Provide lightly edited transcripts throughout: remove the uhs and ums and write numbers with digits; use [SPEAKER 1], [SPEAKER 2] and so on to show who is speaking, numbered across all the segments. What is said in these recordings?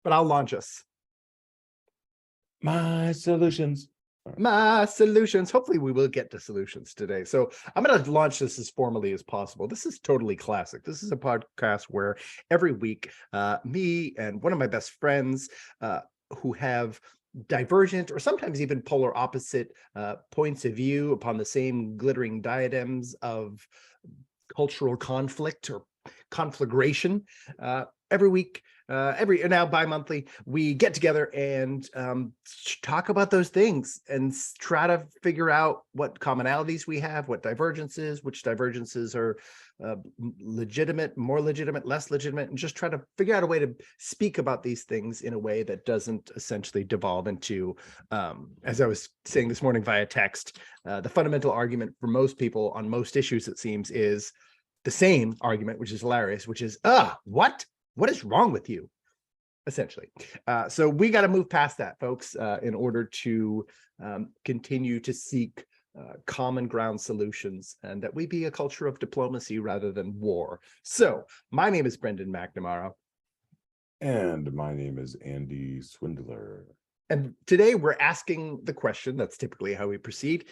[SPEAKER 1] but I'll launch us.
[SPEAKER 2] My solutions.
[SPEAKER 1] My solutions. Hopefully we will get to solutions today. So I'm going to launch this as formally as possible. This is totally classic. This is a podcast where every week me and one of my best friends who have divergent or sometimes even polar opposite points of view upon the same glittering diadems of cultural conflict or conflagration, every week, now bi-monthly, we get together and talk about those things and try to figure out what commonalities we have, what divergences, which divergences are legitimate, more legitimate, less legitimate, and just try to figure out a way to speak about these things in a way that doesn't essentially devolve into, as I was saying this morning via text, the fundamental argument for most people on most issues, it seems, is the same argument, which is hilarious, which is, what is wrong with you? Essentially. So we got to move past that, folks, in order to continue to seek common ground solutions and that we be a culture of diplomacy rather than war. So my name is Brendan McNamara.
[SPEAKER 2] And my name is Andy Swindler.
[SPEAKER 1] And today we're asking the question. That's typically how we proceed.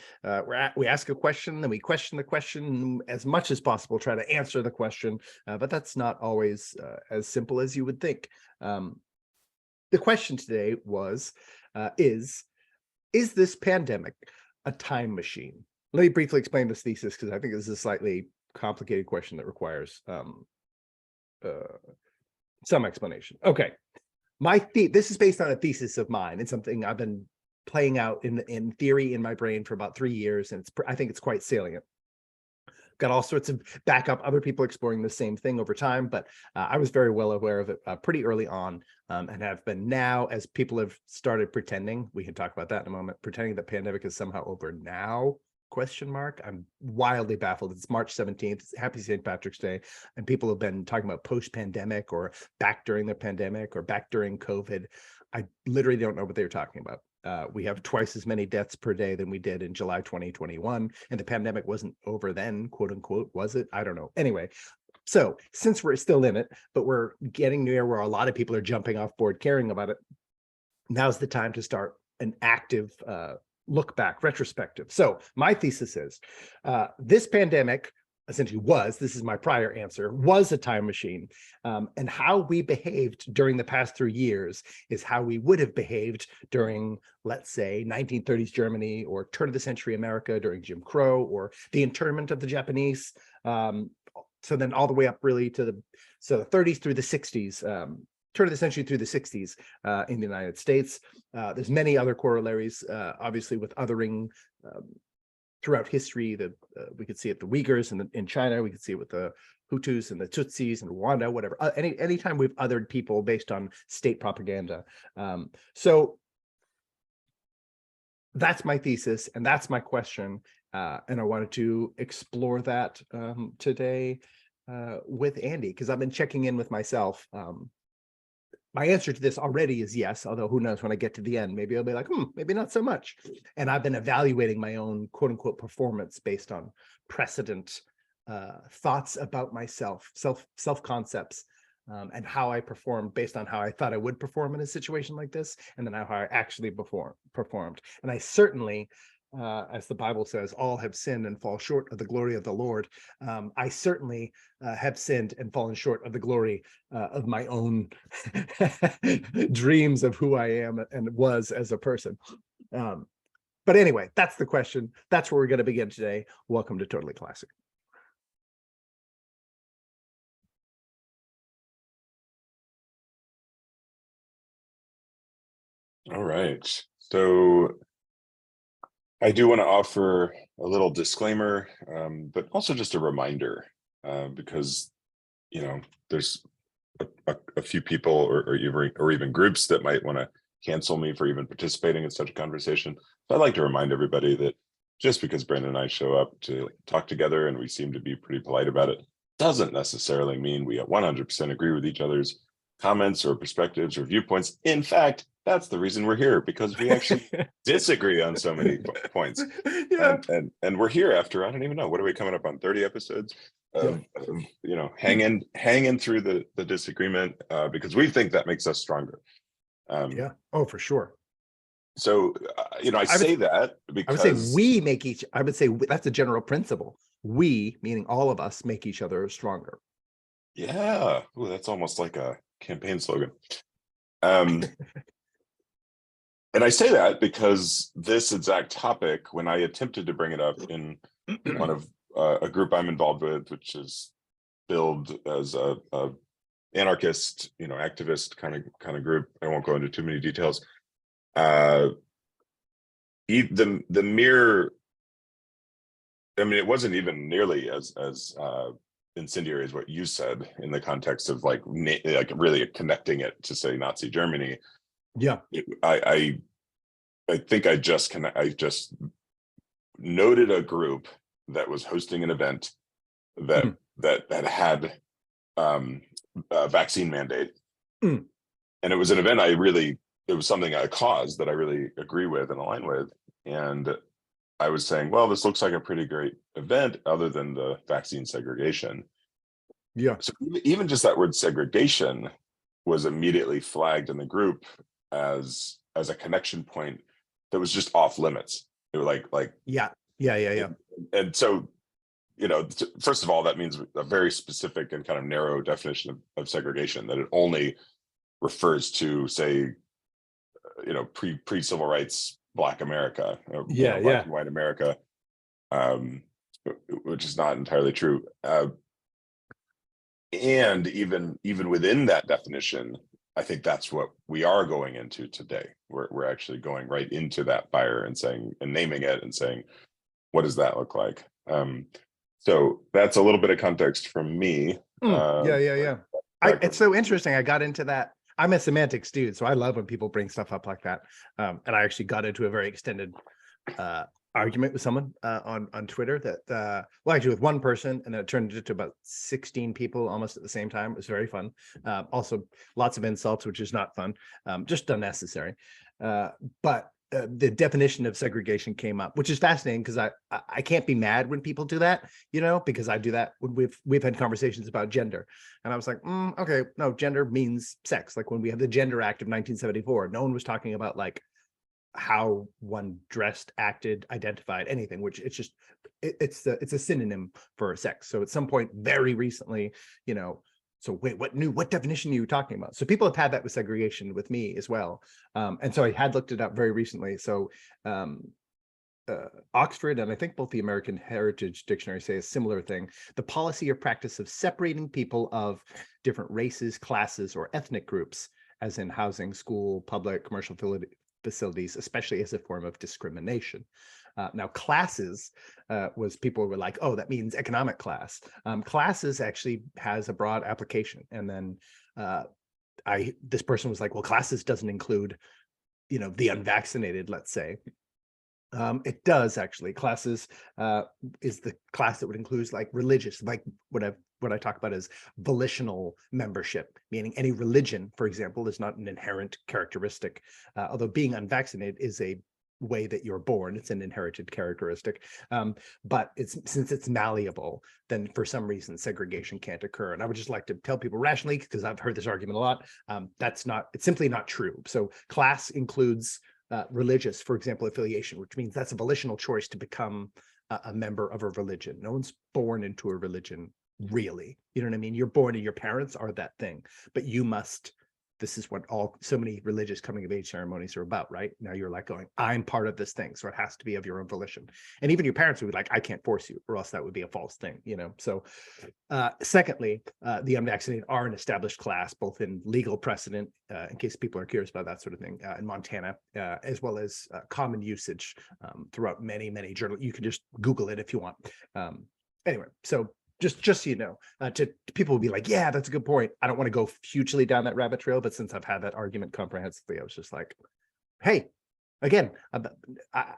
[SPEAKER 1] We ask a question, then we question the question as much as possible, try to answer the question, but that's not always as simple as you would think. The question today was, is this pandemic a time machine? Let me briefly explain this thesis because I think this is a slightly complicated question that requires some explanation. Okay. This is based on a thesis of mine. It's something I've been playing out in theory in my brain for about 3 years, and I think it's quite salient. Got all sorts of backup, other people exploring the same thing over time, but I was very well aware of it pretty early on, and have been now, as people have started pretending, we can talk about that in a moment, pretending the pandemic is somehow over now, ? I'm wildly baffled. It's March 17th. It's Happy St. Patrick's Day. And people have been talking about post-pandemic or back during the pandemic or back during COVID. I literally don't know what they're talking about. We have twice as many deaths per day than we did in July 2021. And the pandemic wasn't over then, quote unquote, was it? I don't know. Anyway, so since we're still in it, but we're getting near where a lot of people are jumping off board caring about it, now's the time to start an active look back, retrospective. So my thesis is this pandemic essentially this is my prior answer, was a time machine. And how we behaved during the past 3 years is how we would have behaved during, let's say, 1930s Germany or turn of the century America during Jim Crow or the internment of the Japanese. So then all the way up really to the 30s through the 60s. Turn of the century through the 60s in the United States. There's many other corollaries, obviously, with othering throughout history. That we could see it the Uyghurs in China. We could see it with the Hutus and the Tutsis in Rwanda, whatever. Anytime we've othered people based on state propaganda. So that's my thesis, and that's my question. And I wanted to explore that today with Andy, because I've been checking in with myself. My answer to this already is yes, although who knows when I get to the end, maybe I'll be like, maybe not so much. And I've been evaluating my own quote unquote performance based on precedent thoughts about myself, self-concepts, and how I performed based on how I thought I would perform in a situation like this, and then how I actually performed. And I certainly, as the Bible says, all have sinned and fall short of the glory of the Lord. I certainly have sinned and fallen short of the glory of my own dreams of who I am and was as a person. But anyway, that's the question. That's where we're going to begin today. Welcome to Totally Classic.
[SPEAKER 2] All right. So I do want to offer a little disclaimer, but also just a reminder, because, there's a few people or even groups that might want to cancel me for even participating in such a conversation. So I'd like to remind everybody that just because Brandon and I show up to talk together and we seem to be pretty polite about it, doesn't necessarily mean we 100% agree with each other's comments or perspectives or viewpoints. In fact, that's the reason we're here, because we actually disagree on so many points. Yeah. And we're here after, I don't even know, what are we coming up on, 30 episodes of hanging through the disagreement, because we think that makes us stronger.
[SPEAKER 1] Yeah. Oh, for sure.
[SPEAKER 2] So, I
[SPEAKER 1] I would
[SPEAKER 2] say that
[SPEAKER 1] I would say
[SPEAKER 2] because,
[SPEAKER 1] I would say that's a general principle. We, meaning all of us, make each other stronger.
[SPEAKER 2] yeah, ooh, that's almost like a campaign slogan. Um, and I say that because this exact topic, when I attempted to bring it up in one of a group I'm involved with, which is billed as a anarchist, activist kind of group. I won't go into too many details. Uh, the mere, I mean, it wasn't even nearly as incendiary as what you said in the context of like really connecting it to say Nazi Germany.
[SPEAKER 1] Yeah.
[SPEAKER 2] I think I just noted a group that was hosting an event that
[SPEAKER 1] Mm.
[SPEAKER 2] that had a vaccine mandate.
[SPEAKER 1] Mm.
[SPEAKER 2] And it was an event it was something, a cause that I really agree with and align with. And I was saying, well, this looks like a pretty great event other than the vaccine segregation.
[SPEAKER 1] Yeah.
[SPEAKER 2] So even just that word segregation was immediately flagged in the group as a connection point that was just off limits. It was like,
[SPEAKER 1] Yeah. Yeah. Yeah. Yeah.
[SPEAKER 2] and so, first of all, that means a very specific and kind of narrow definition of segregation, that it only refers to, say, pre civil rights Black America,
[SPEAKER 1] Yeah.
[SPEAKER 2] Black
[SPEAKER 1] Yeah.
[SPEAKER 2] and white America, um, which is not entirely true. And even within that definition, I think that's what we are going into today. We're actually going right into that fire and saying, and naming it and saying, what does that look like? So that's a little bit of context from me.
[SPEAKER 1] Yeah. Yeah. Yeah. It's so interesting. I got into that. I'm a semantics dude, so I love when people bring stuff up like that. And I actually got into a very extended argument with someone on Twitter that well, actually with one person, and then it turned into about 16 people almost at the same time. It was very fun. Also lots of insults, which is not fun, just unnecessary. But the definition of segregation came up, which is fascinating because I can't be mad when people do that, because I do that when we've had conversations about gender, and I was like, okay, no, gender means sex. Like when we have the Gender Act of 1974, no one was talking about like how one dressed, acted, identified, anything, which it's a synonym for sex. So at some point very recently, so wait, what definition are you talking about? So people have had that with segregation with me as well. And so I had looked it up very recently. So Oxford and I think both the American Heritage Dictionary say a similar thing: the policy or practice of separating people of different races, classes, or ethnic groups, as in housing, school, public, commercial facilities, especially as a form of discrimination. Now, classes was, people were like, oh, that means economic class. Classes actually has a broad application. And then this person was like, well, classes doesn't include, the unvaccinated, let's say. It does actually. Classes is the class that would include like religious, like what I talk about is volitional membership, meaning any religion, for example, is not an inherent characteristic, although being unvaccinated is a way that you're born. It's an inherited characteristic. But since it's malleable, then for some reason segregation can't occur. And I would just like to tell people rationally, because I've heard this argument a lot, it's simply not true. So class includes religious, for example, affiliation, which means that's a volitional choice to become a member of a religion. No one's born into a religion, really. You know what I mean? You're born and your parents are that thing, but this is what so many religious coming of age ceremonies are about, right? Now you're like going, I'm part of this thing. So it has to be of your own volition. And even your parents would be like, I can't force you, or else that would be a false thing, So secondly, the unvaccinated are an established class, both in legal precedent, in case people are curious about that sort of thing, in Montana, as well as common usage throughout many, many journals. You can just Google it if you want. Anyway, so just so you know, to people will be like, yeah, that's a good point. I don't want to go hugely down that rabbit trail, but since I've had that argument comprehensively, I was just like, hey, again,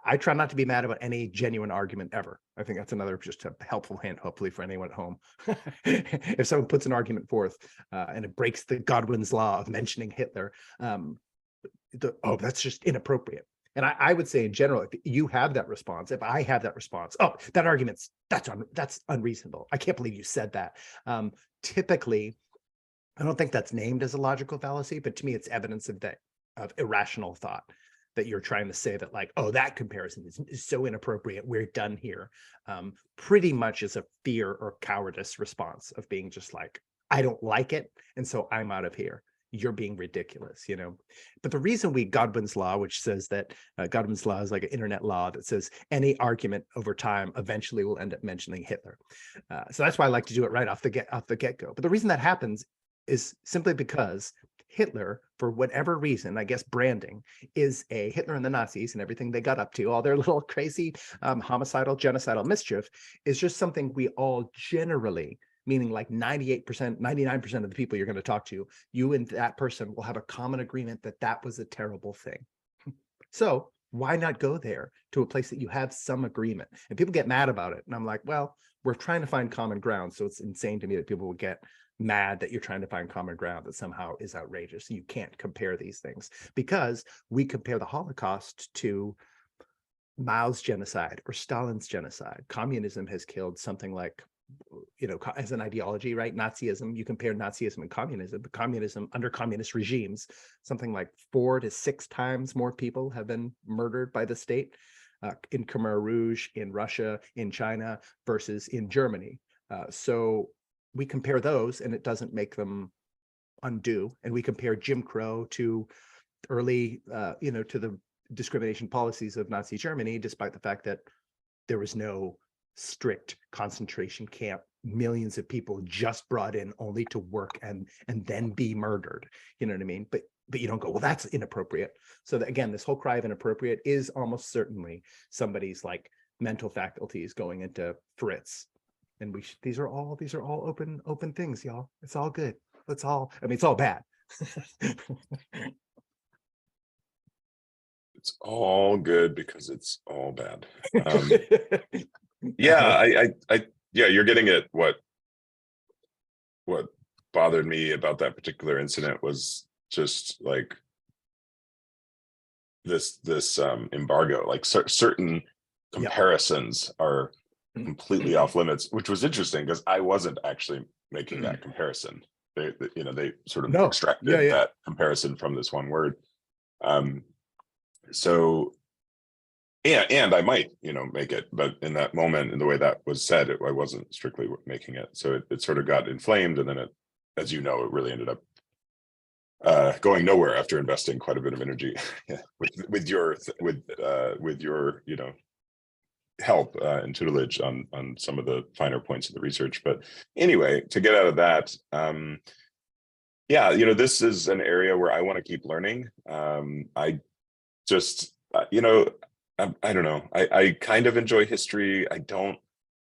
[SPEAKER 1] I try not to be mad about any genuine argument ever. I think that's another just a helpful hint, hopefully, for anyone at home. If someone puts an argument forth and it breaks the Godwin's law of mentioning Hitler, that's just inappropriate. And I would say in general, if you have that response, if I have that response, that argument's that's unreasonable. I can't believe you said that. Typically, I don't think that's named as a logical fallacy, but to me, it's evidence of that of irrational thought, that you're trying to say that like, oh, that comparison is so inappropriate, we're done here, pretty much is a fear or cowardice response of being just like, I don't like it, and so I'm out of here. You're being ridiculous, you know. But the reason Godwin's law, which says that Godwin's law is like an internet law that says any argument over time eventually will end up mentioning Hitler. So that's why I like to do it right off the get-go. But the reason that happens is simply because Hitler, for whatever reason, I guess branding, is a Hitler and the Nazis and everything they got up to, all their little crazy homicidal, genocidal mischief, is just something we all generally, meaning like 98%, 99% of the people you're going to talk to, you and that person will have a common agreement that that was a terrible thing. So why not go there to a place that you have some agreement? And people get mad about it. And I'm like, well, we're trying to find common ground. So it's insane to me that people would get mad that you're trying to find common ground that somehow is outrageous. You can't compare these things, because we compare the Holocaust to Mao's genocide or Stalin's genocide. Communism has killed something like, you know, as an ideology, right? Nazism, you compare Nazism and communism, but communism under communist regimes, something like 4 to 6 times more people have been murdered by the state in Khmer Rouge, in Russia, in China, versus in Germany. So we compare those and it doesn't make them undo. And we compare Jim Crow to early, you know, to the discrimination policies of Nazi Germany, despite the fact that there was no strict concentration camp, millions of people just brought in only to work and then be murdered. You know what I mean? But you don't go, well, that's inappropriate. So that, again, this whole cry of inappropriate is almost certainly somebody's like mental faculties going into Fritz. And these are all open things, y'all. It's all good. It's all, I mean, it's all bad.
[SPEAKER 2] It's all good because it's all bad. Yeah, yeah, you're getting at what bothered me about that particular incident was just like this embargo, like certain comparisons are completely off limits, which was interesting because I wasn't actually making that comparison. They you know, they sort of extracted that comparison from this one word. So and I might, you know, make it, but in that moment, in the way that was said, I wasn't strictly making it. So it sort of got inflamed, and then it, as you know, it really ended up going nowhere after investing quite a bit of energy with your you know, help and tutelage on some of the finer points of the research. But anyway, to get out of that, yeah, you know, this is an area where I want to keep learning. I just you know, I don't know, I kind of enjoy history. I don't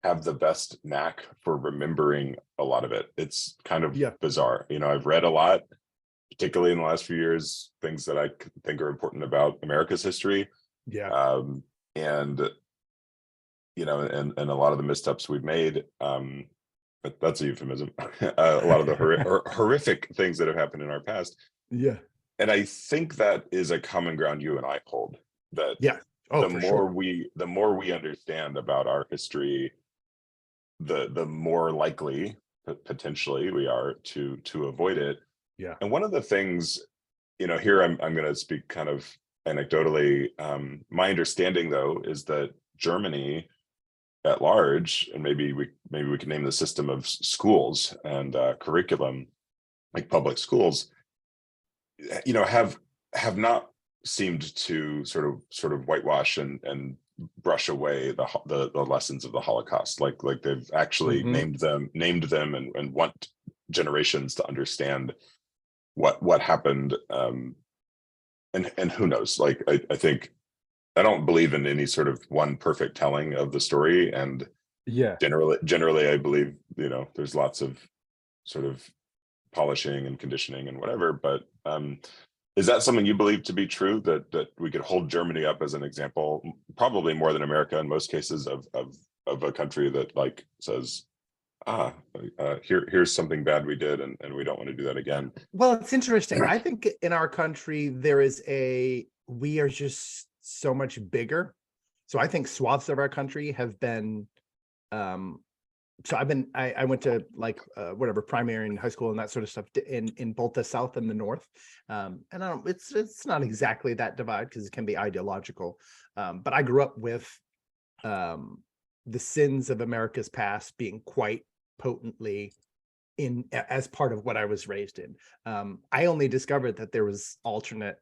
[SPEAKER 2] have the best knack for remembering a lot of it. It's kind of bizarre. You know, I've read a lot, particularly in the last few years, things that I think are important about America's history. And you know, and a lot of the missteps we've made, but that's a euphemism. A lot of the horrific things that have happened in our past. And I think that is a common ground you and I hold, that the more we understand about our history, the more likely potentially we are to avoid it. And one of the things, you know, here I'm going to speak kind of anecdotally. My understanding, though, is that Germany at large, and maybe we can name the system of schools and curriculum, like public schools, you know, have not seemed to sort of whitewash and brush away the lessons of the Holocaust. Like they've actually named them and want generations to understand what happened. And who knows? Like I think, I don't believe in any sort of one perfect telling of the story, and generally I believe, you know, there's lots of sort of polishing and conditioning and whatever. But is that something you believe to be true, that we could hold Germany up as an example, probably more than America in most cases, of a country that like says, here's something bad we did, and we don't want to do that again?
[SPEAKER 1] Well, it's interesting. I think in our country there is we are just so much bigger. So I think swaths of our country have been so I went to like whatever primary and high school and that sort of stuff in both the South and the North. And I don't, it's not exactly that divide because it can be ideological. But I grew up with the sins of America's past being quite potently in as part of what I was raised in. I only discovered that there was alternate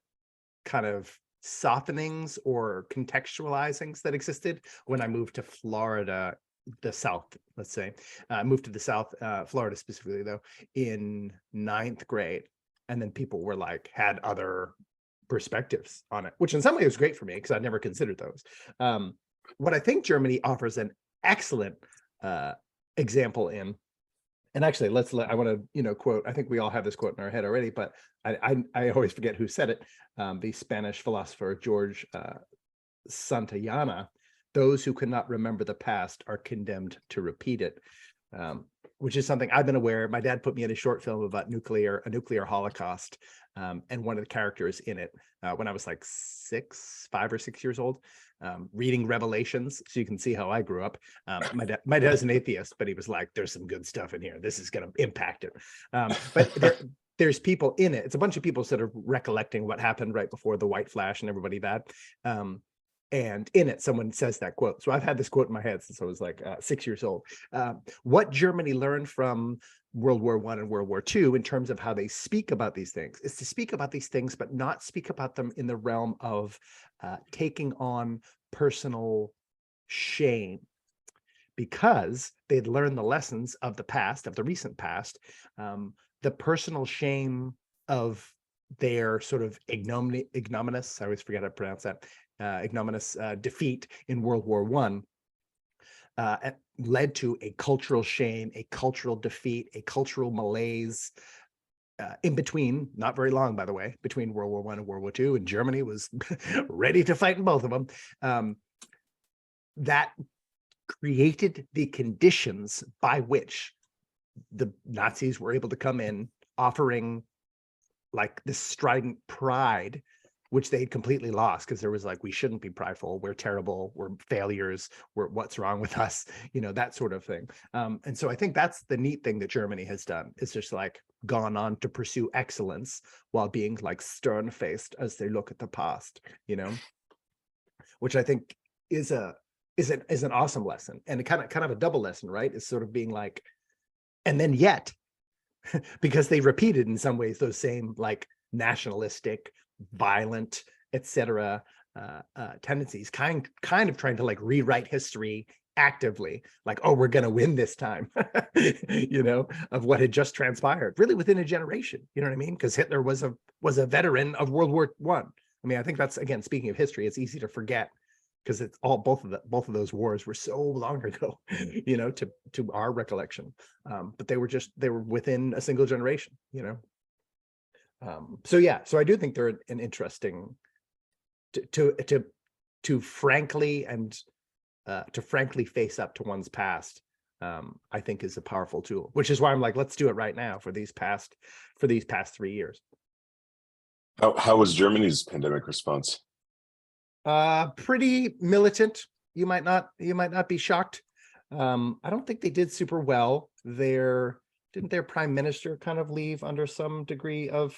[SPEAKER 1] kind of softenings or contextualizings that existed when I moved to Florida, the South, let's say. I moved to the South, Florida specifically though, in 9th grade. And then people were like, had other perspectives on it, which in some way was great for me because I'd never considered those. What I think Germany offers an excellent example in, and actually I want to quote, I think we all have this quote in our head already, but I always forget who said it. The Spanish philosopher George Santayana: those who cannot remember the past are condemned to repeat it. Which is something I've been aware. My dad put me in a short film about a nuclear holocaust, and one of the characters in it, when I was like 5 or 6 years old, reading Revelations, so you can see how I grew up. My dad's an atheist, but he was like, "There's some good stuff in here. This is going to impact it." But there's people in it. It's a bunch of people sort of recollecting what happened right before the white flash and everybody that. And in it, someone says that quote. So I've had this quote in my head since I was like 6 years old. What Germany learned from World War I and World War II in terms of how they speak about these things is to speak about these things, but not speak about them in the realm of taking on personal shame, because they'd learned the lessons of the past, of the recent past, the personal shame of their sort of ignominious, I always forget how to pronounce that, ignominious defeat in World War I, led to a cultural shame, a cultural defeat, a cultural malaise in between, not very long, by the way, between World War I and World War II, and Germany was ready to fight in both of them. That created the conditions by which the Nazis were able to come in, offering like this strident pride, which they had completely lost, because there was like, we shouldn't be prideful, we're terrible, we're failures, what's wrong with us, that sort of thing. And so I think that's the neat thing that Germany has done. It's just like gone on to pursue excellence while being like stern-faced as they look at the past, which I think is an awesome lesson, and kind of a double lesson, right? It's sort of being like, and then yet, because they repeated in some ways those same like nationalistic, violent, etc. Tendencies, kind of trying to like rewrite history actively, like, oh, we're going to win this time, of what had just transpired, really within a generation. You know what I mean? Because Hitler was a veteran of World War I. I mean, I think that's, again, speaking of history, it's easy to forget because it's all both of those wars were so long ago, to our recollection. But they were within a single generation, So I do think they're an interesting to frankly face up to one's past. I think is a powerful tool, which is why I'm like, let's do it right now for these past 3 years.
[SPEAKER 2] How was Germany's pandemic response?
[SPEAKER 1] Pretty militant. You might not be shocked. I don't think they did super well. Didn't their prime minister kind of leave under some degree of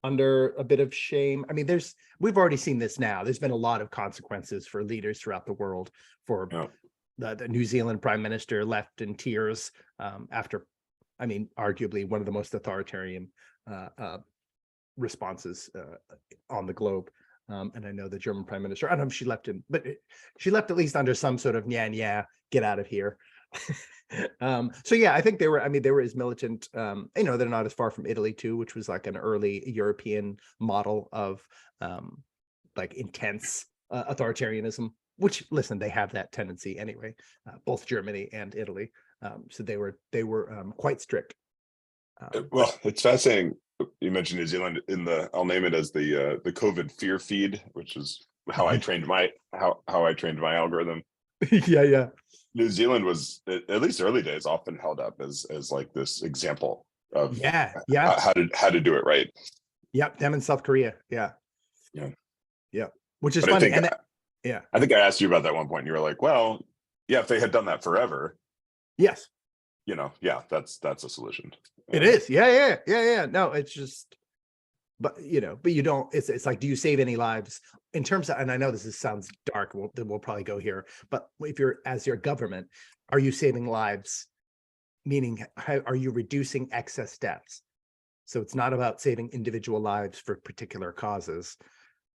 [SPEAKER 1] under a bit of shame? I mean, we've already seen this now. There's been a lot of consequences for leaders throughout the world. The New Zealand prime minister left in tears after, I mean, arguably one of the most authoritarian responses on the globe. And I know the German prime minister, I don't know if she left but she left at least under some sort of get out of here. So yeah, I think they were as militant. They're not as far from Italy too, which was like an early European model of like intense authoritarianism, which, listen, they have that tendency anyway, both Germany and Italy. So they were quite strict.
[SPEAKER 2] Well, it's fascinating. You mentioned New Zealand I'll name it as the COVID fear feed, which is how I trained my algorithm.
[SPEAKER 1] Yeah.
[SPEAKER 2] New Zealand was, at least early days, often held up as like this example of how to do it right.
[SPEAKER 1] Yep, them in South Korea. Yeah. Which is
[SPEAKER 2] but
[SPEAKER 1] funny.
[SPEAKER 2] I think I asked you about that one point. And you were like, well, yeah, if they had done that forever,
[SPEAKER 1] Yes,
[SPEAKER 2] you know, yeah, that's a solution.
[SPEAKER 1] it is. Yeah. No, it's just, but you know, but you don't, it's like, do you save any lives in terms of, and I know sounds dark, we'll probably go here, but if you're, as your government, are you saving lives? Meaning, how are you reducing excess deaths? So it's not about saving individual lives for particular causes.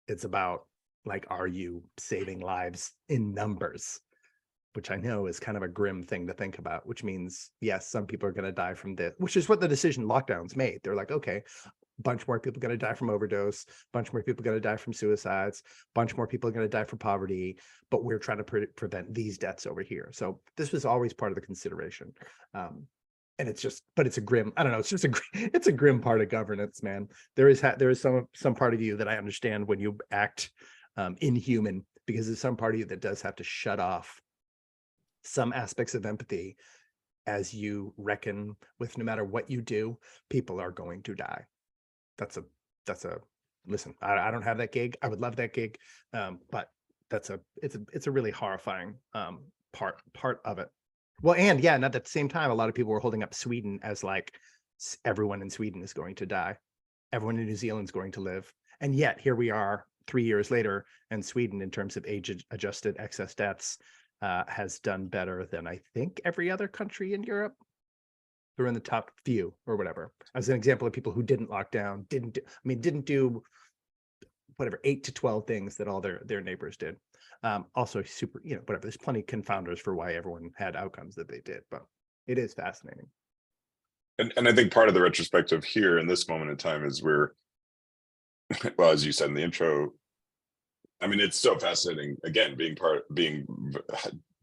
[SPEAKER 1] It's about, like, are you saving lives in numbers? Which I know is kind of a grim thing to think about, which means, yes, some people are going to die from this, which is what the decision lockdowns made. They're like, okay, a bunch more people going to die from overdose, a bunch more people going to die from suicides, a bunch more people are going to die from poverty, but we're trying to prevent these deaths over here. So this was always part of the consideration. And it's just, but it's a grim, I don't know, it's just it's a grim part of governance, man. There is some part of you that I understand when you act inhuman, because there's some part of you that does have to shut off some aspects of empathy as you reckon with, no matter what you do, people are going to die. That's a listen, I don't have that gig. I would love that gig. But it's a really horrifying part of it. Well, and yeah, and at the same time, a lot of people were holding up Sweden as like, everyone in Sweden is going to die. Everyone in New Zealand is going to live. And yet here we are 3 years later, and Sweden, in terms of age adjusted excess deaths, has done better than I think every other country in Europe. They're in the top few or whatever. As an example of people who didn't lock down, didn't do whatever 8 to 12 things that all their neighbors did. Also super, you know, whatever. There's plenty of confounders for why everyone had outcomes that they did, but it is fascinating.
[SPEAKER 2] And I think part of the retrospective here in this moment in time is we're, well, as you said in the intro, I mean, it's so fascinating, again, being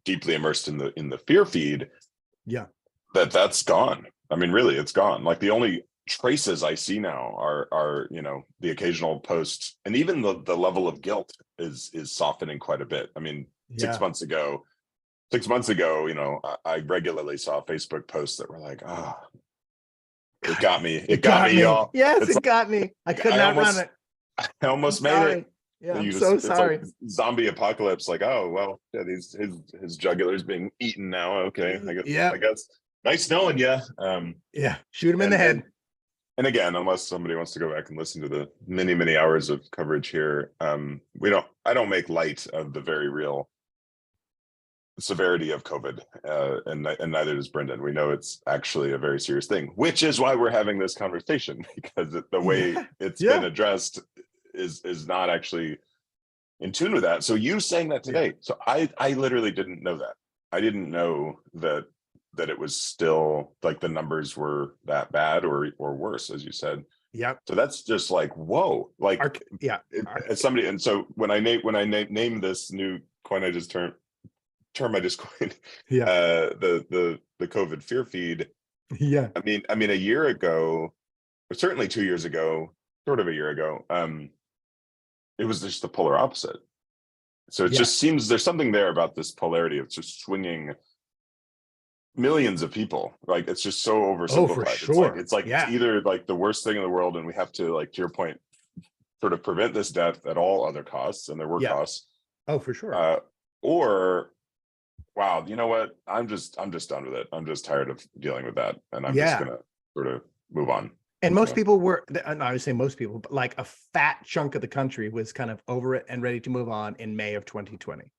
[SPEAKER 2] deeply immersed in the fear feed.
[SPEAKER 1] Yeah.
[SPEAKER 2] That's gone. I mean, really, it's gone. Like, the only traces I see now are, you know, the occasional post, and even the level of guilt is softening quite a bit. I mean,
[SPEAKER 1] Yeah.
[SPEAKER 2] 6 months ago, you know, I regularly saw Facebook posts that were like, oh, it got me. It got me, y'all.
[SPEAKER 1] Yes,
[SPEAKER 2] It's
[SPEAKER 1] it got me. I could not run it.
[SPEAKER 2] I almost made it.
[SPEAKER 1] Yeah,
[SPEAKER 2] And
[SPEAKER 1] I'm so sorry.
[SPEAKER 2] It's like zombie apocalypse. Like, oh well, yeah, his jugular's being eaten now. Okay, I guess. Nice knowing you.
[SPEAKER 1] Yeah, shoot him in the head.
[SPEAKER 2] And again, unless somebody wants to go back and listen to the many hours of coverage here, I don't make light of the very real severity of COVID, and neither does Brendan. We know it's actually a very serious thing, which is why we're having this conversation, because the way it's been addressed is not actually in tune with that. So you saying that today, so I literally didn't know that. I didn't know that it was still like the numbers were that bad or worse, as you said.
[SPEAKER 1] Yeah.
[SPEAKER 2] So that's just like, whoa, like, as somebody, and so when I name this new coin I just term I just coined, the COVID fear feed.
[SPEAKER 1] Yeah.
[SPEAKER 2] I mean, a year ago, or certainly 2 years ago, sort of a year ago, it was just the polar opposite. So it just seems there's something there about this polarity of just swinging millions of people. Like, it's just so oversimplified.
[SPEAKER 1] Oh, for sure.
[SPEAKER 2] It's either like the worst thing in the world, and we have to, like, to your point, sort of prevent this death at all other costs, and there were costs.
[SPEAKER 1] Oh, for sure.
[SPEAKER 2] Or, wow, you know what? I'm just done with it. I'm just tired of dealing with that, and I'm just gonna sort of move on.
[SPEAKER 1] And most people were, I would say most people, but like a fat chunk of the country was kind of over it and ready to move on in May of 2020.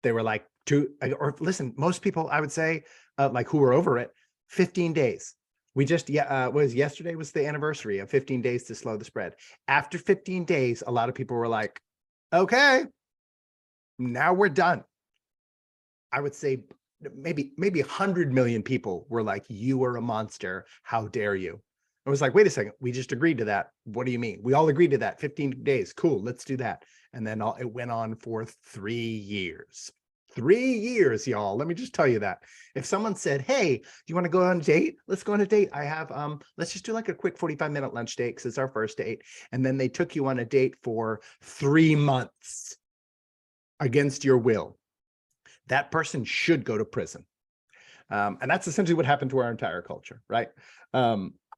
[SPEAKER 1] They were like, listen, most people, I would say, like, who were over it, 15 days. We just, yesterday was the anniversary of 15 days to slow the spread. After 15 days, a lot of people were like, okay, now we're done. I would say maybe 100 million people were like, you are a monster. How dare you? I was like, wait a second, we just agreed to that. What do you mean? We all agreed to that. 15 days. Cool, let's do that. And then it went on for 3 years. 3 years, y'all. Let me just tell you that. If someone said, hey, do you want to go on a date? Let's go on a date. I have, let's just do like a quick 45-minute lunch date because it's our first date. And then they took you on a date for 3 months against your will. That person should go to prison. And that's essentially what happened to our entire culture, right?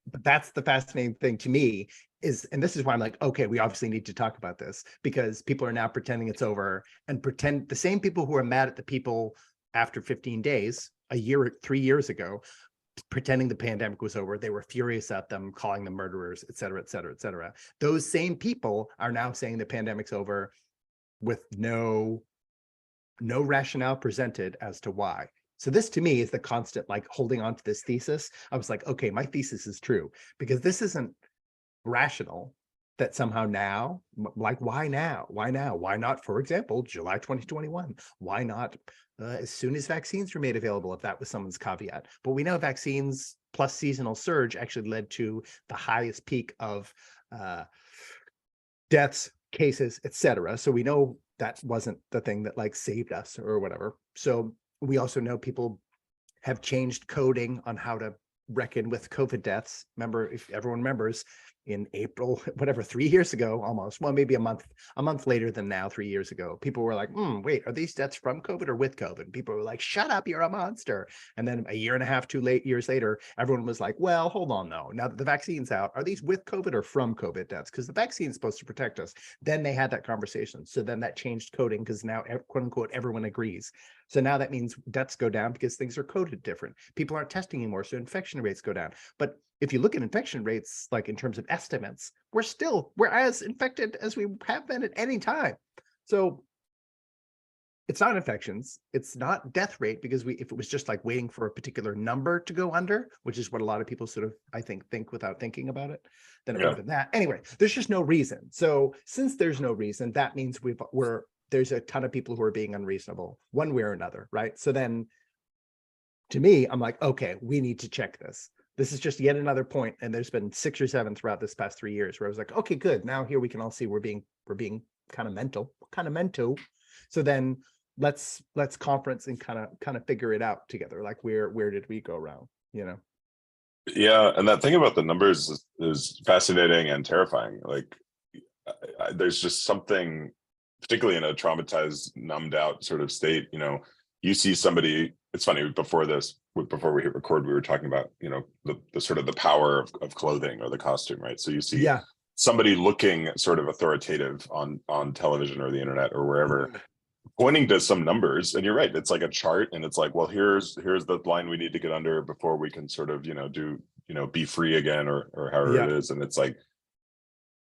[SPEAKER 1] But that's the fascinating thing to me is, and this is why I'm like, okay, we obviously need to talk about this, because people are now pretending it's over, and pretend the same people who are mad at the people after 15 days, a year, 3 years ago, pretending the pandemic was over. They were furious at them, calling them murderers, et cetera, et cetera, et cetera. Those same people are now saying the pandemic's over with no rationale presented as to why. So this to me is the constant, like, holding on to this thesis. I was like, okay, my thesis is true, because this isn't rational that somehow now, like, why now? Why now? Why not, for example, July 2021? Why not as soon as vaccines were made available, if that was someone's caveat? But we know vaccines plus seasonal surge actually led to the highest peak of deaths, cases, etc. So we know that wasn't the thing that like saved us or whatever. So we also know people have changed coding on how to reckon with COVID deaths. Remember, if everyone remembers, in April, whatever, 3 years ago, almost, well, maybe a month later than now, 3 years ago, people were like, wait, are these deaths from COVID or with COVID? People were like, shut up, you're a monster. And then a year and a half, 2 years later, everyone was like, well, hold on though. Now that the vaccine's out, are these with COVID or from COVID deaths? Because the vaccine is supposed to protect us. Then they had that conversation. So then that changed coding, because now, quote unquote, everyone agrees. So now that means deaths go down because things are coded different. People aren't testing anymore, so infection rates go down. But if you look at infection rates, like in terms of estimates, we're as infected as we have been at any time. So it's not infections, it's not death rate, because if it was just like waiting for a particular number to go under, which is what a lot of people sort of, I think without thinking about it, then it would have been that. Anyway, there's just no reason. So since there's no reason, that means there's a ton of people who are being unreasonable one way or another, right? So then to me, I'm like, okay, we need to check this. This is just yet another point, and there's been 6 or 7 throughout this past 3 years where I was like, okay, good. Now here we can all see we're being kind of mental. So then let's conference and kind of figure it out together. Like, where did we go wrong?
[SPEAKER 2] Yeah, and that thing about the numbers is fascinating and terrifying. Like, there's just something, particularly in a traumatized, numbed out sort of state. You see somebody. It's funny, before we hit record, we were talking about the sort of the power of clothing or the costume, right? So you see somebody looking sort of authoritative on television or the internet or wherever, pointing to some numbers, and you're right, it's like a chart, and it's like, well, here's the line we need to get under before we can sort of do be free again, or however it is. And it's like,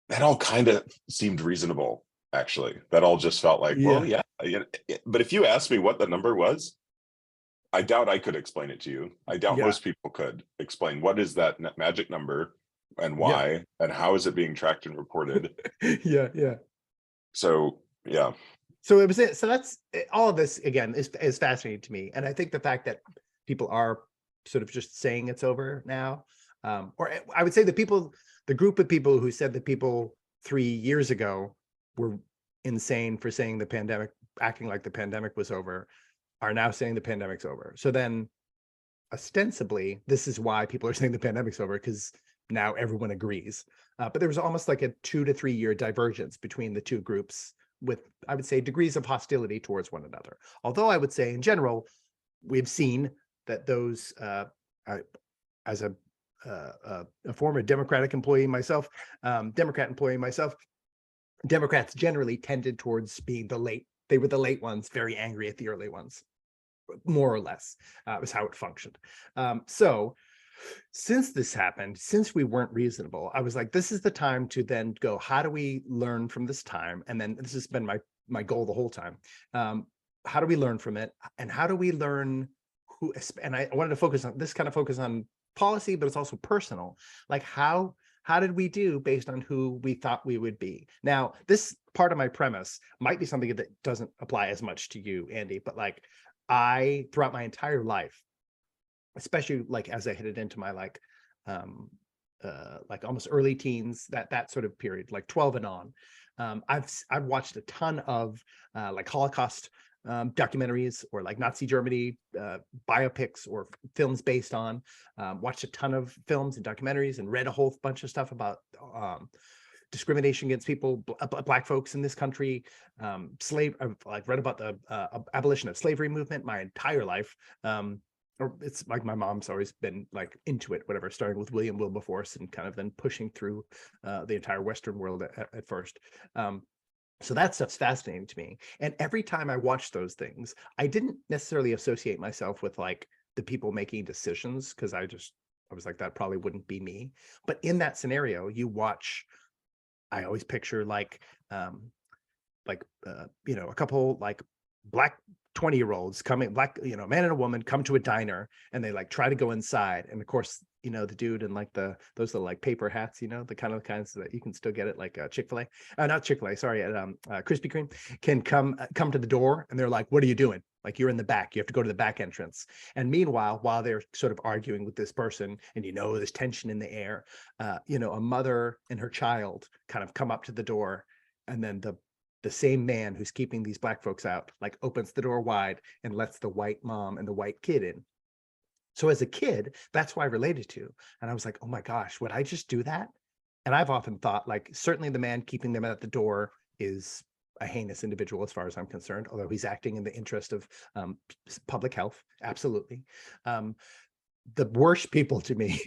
[SPEAKER 2] that all kind of seemed reasonable, actually. That all just felt like, well, yeah. But if you asked me what the number was, I doubt I could explain it to you. I doubt most people could explain what is that magic number and why, and how is it being tracked and reported. So
[SPEAKER 1] So it was it. So that's all of this, again, is fascinating to me. And I think the fact that people are sort of just saying it's over now, or I would say the group of people who said that people 3 years ago were insane for saying acting like the pandemic was over, are now saying the pandemic's over. So then ostensibly, this is why people are saying the pandemic's over, because now everyone agrees. But there was almost like a 2 to 3 year divergence between the two groups, with, I would say, degrees of hostility towards one another. Although I would say in general, we've seen that those, as a former Democrat employee myself, Democrats generally tended towards being they were the late ones, very angry at the early ones, more or less, was how it functioned. So since this happened, since we weren't reasonable, I was like, this is the time to then go, how do we learn from this time? And then this has been my goal the whole time. How do we learn from it? And how do we learn who, and I wanted to focus on policy, but it's also personal. Like, how did we do based on who we thought we would be? Now, this part of my premise might be something that doesn't apply as much to you, Andy, but like, throughout my entire life, especially like as I headed into my like almost early teens, that sort of period, like 12 and on, I've watched a ton of like Holocaust documentaries, or like Nazi Germany biopics or films based on, watched a ton of films and documentaries, and read a whole bunch of stuff about discrimination against people, Black folks in this country, I've like read about the abolition of slavery movement my entire life. Or it's like my mom's always been like into it, whatever, starting with William Wilberforce and kind of then pushing through the entire Western world at first. So that stuff's fascinating to me. And every time I watch those things, I didn't necessarily associate myself with like the people making decisions, because I was like, that probably wouldn't be me. But in that scenario, you watch, I always picture you know, a couple like black 20-year-olds coming, black, you know, man and a woman come to a diner, and they like try to go inside. And of course, you know, the dude in like those little like paper hats, you know, the kinds that you can still get at like Chick-fil-A, not Chick-fil-A, sorry, at Krispy Kreme, can come to the door, and they're like, what are you doing? Like, you're in the back, you have to go to the back entrance. And meanwhile, while they're sort of arguing with this person, and you know, there's tension in the air, you know, a mother and her child kind of come up to the door, and then the same man who's keeping these black folks out, like, opens the door wide and lets the white mom and the white kid in. So as a kid, that's who I related to. And I was like, oh my gosh, would I just do that? And I've often thought, like, certainly the man keeping them at the door is a heinous individual as far as I'm concerned, although he's acting in the interest of public health. Absolutely. The worst people to me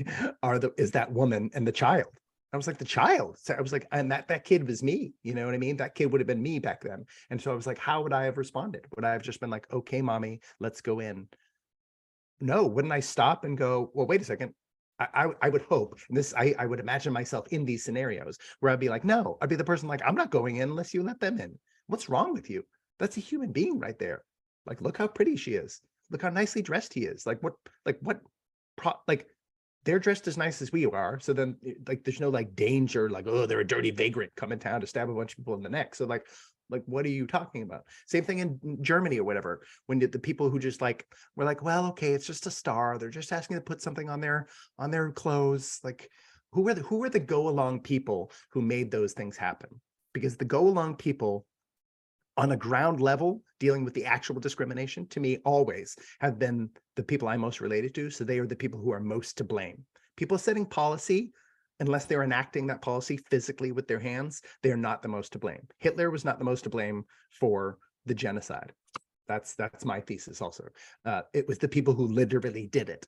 [SPEAKER 1] is that woman and the child. I was like, the child. So I was like, and that kid was me. You know what I mean? That kid would have been me back then. And so I was like, how would I have responded? Would I have just been like, okay, mommy, let's go in? No, wouldn't I stop and go, well, wait a second. I would hope, and this, I would imagine myself in these scenarios where I'd be like, no, I'd be the person like, I'm not going in unless you let them in. What's wrong with you? That's a human being right there. Like, look how pretty she is. Look how nicely dressed he is. Like, like, they're dressed as nice as we are. So then, like, there's no like danger, like, oh, they're a dirty vagrant coming town to stab a bunch of people in the neck. So like, what are you talking about? Same thing in Germany or whatever, when the people who just like were like, well, okay, it's just a star, they're just asking to put something on their clothes. Like, who were the go along people who made those things happen? Because the go along people on a ground level dealing with the actual discrimination, to me, always have been the people I'm most related to. So they are the people who are most to blame. People setting policy, unless they're enacting that policy physically with their hands, they're not the most to blame. Hitler was not the most to blame for the genocide. That's my thesis also. It was the people who literally did it.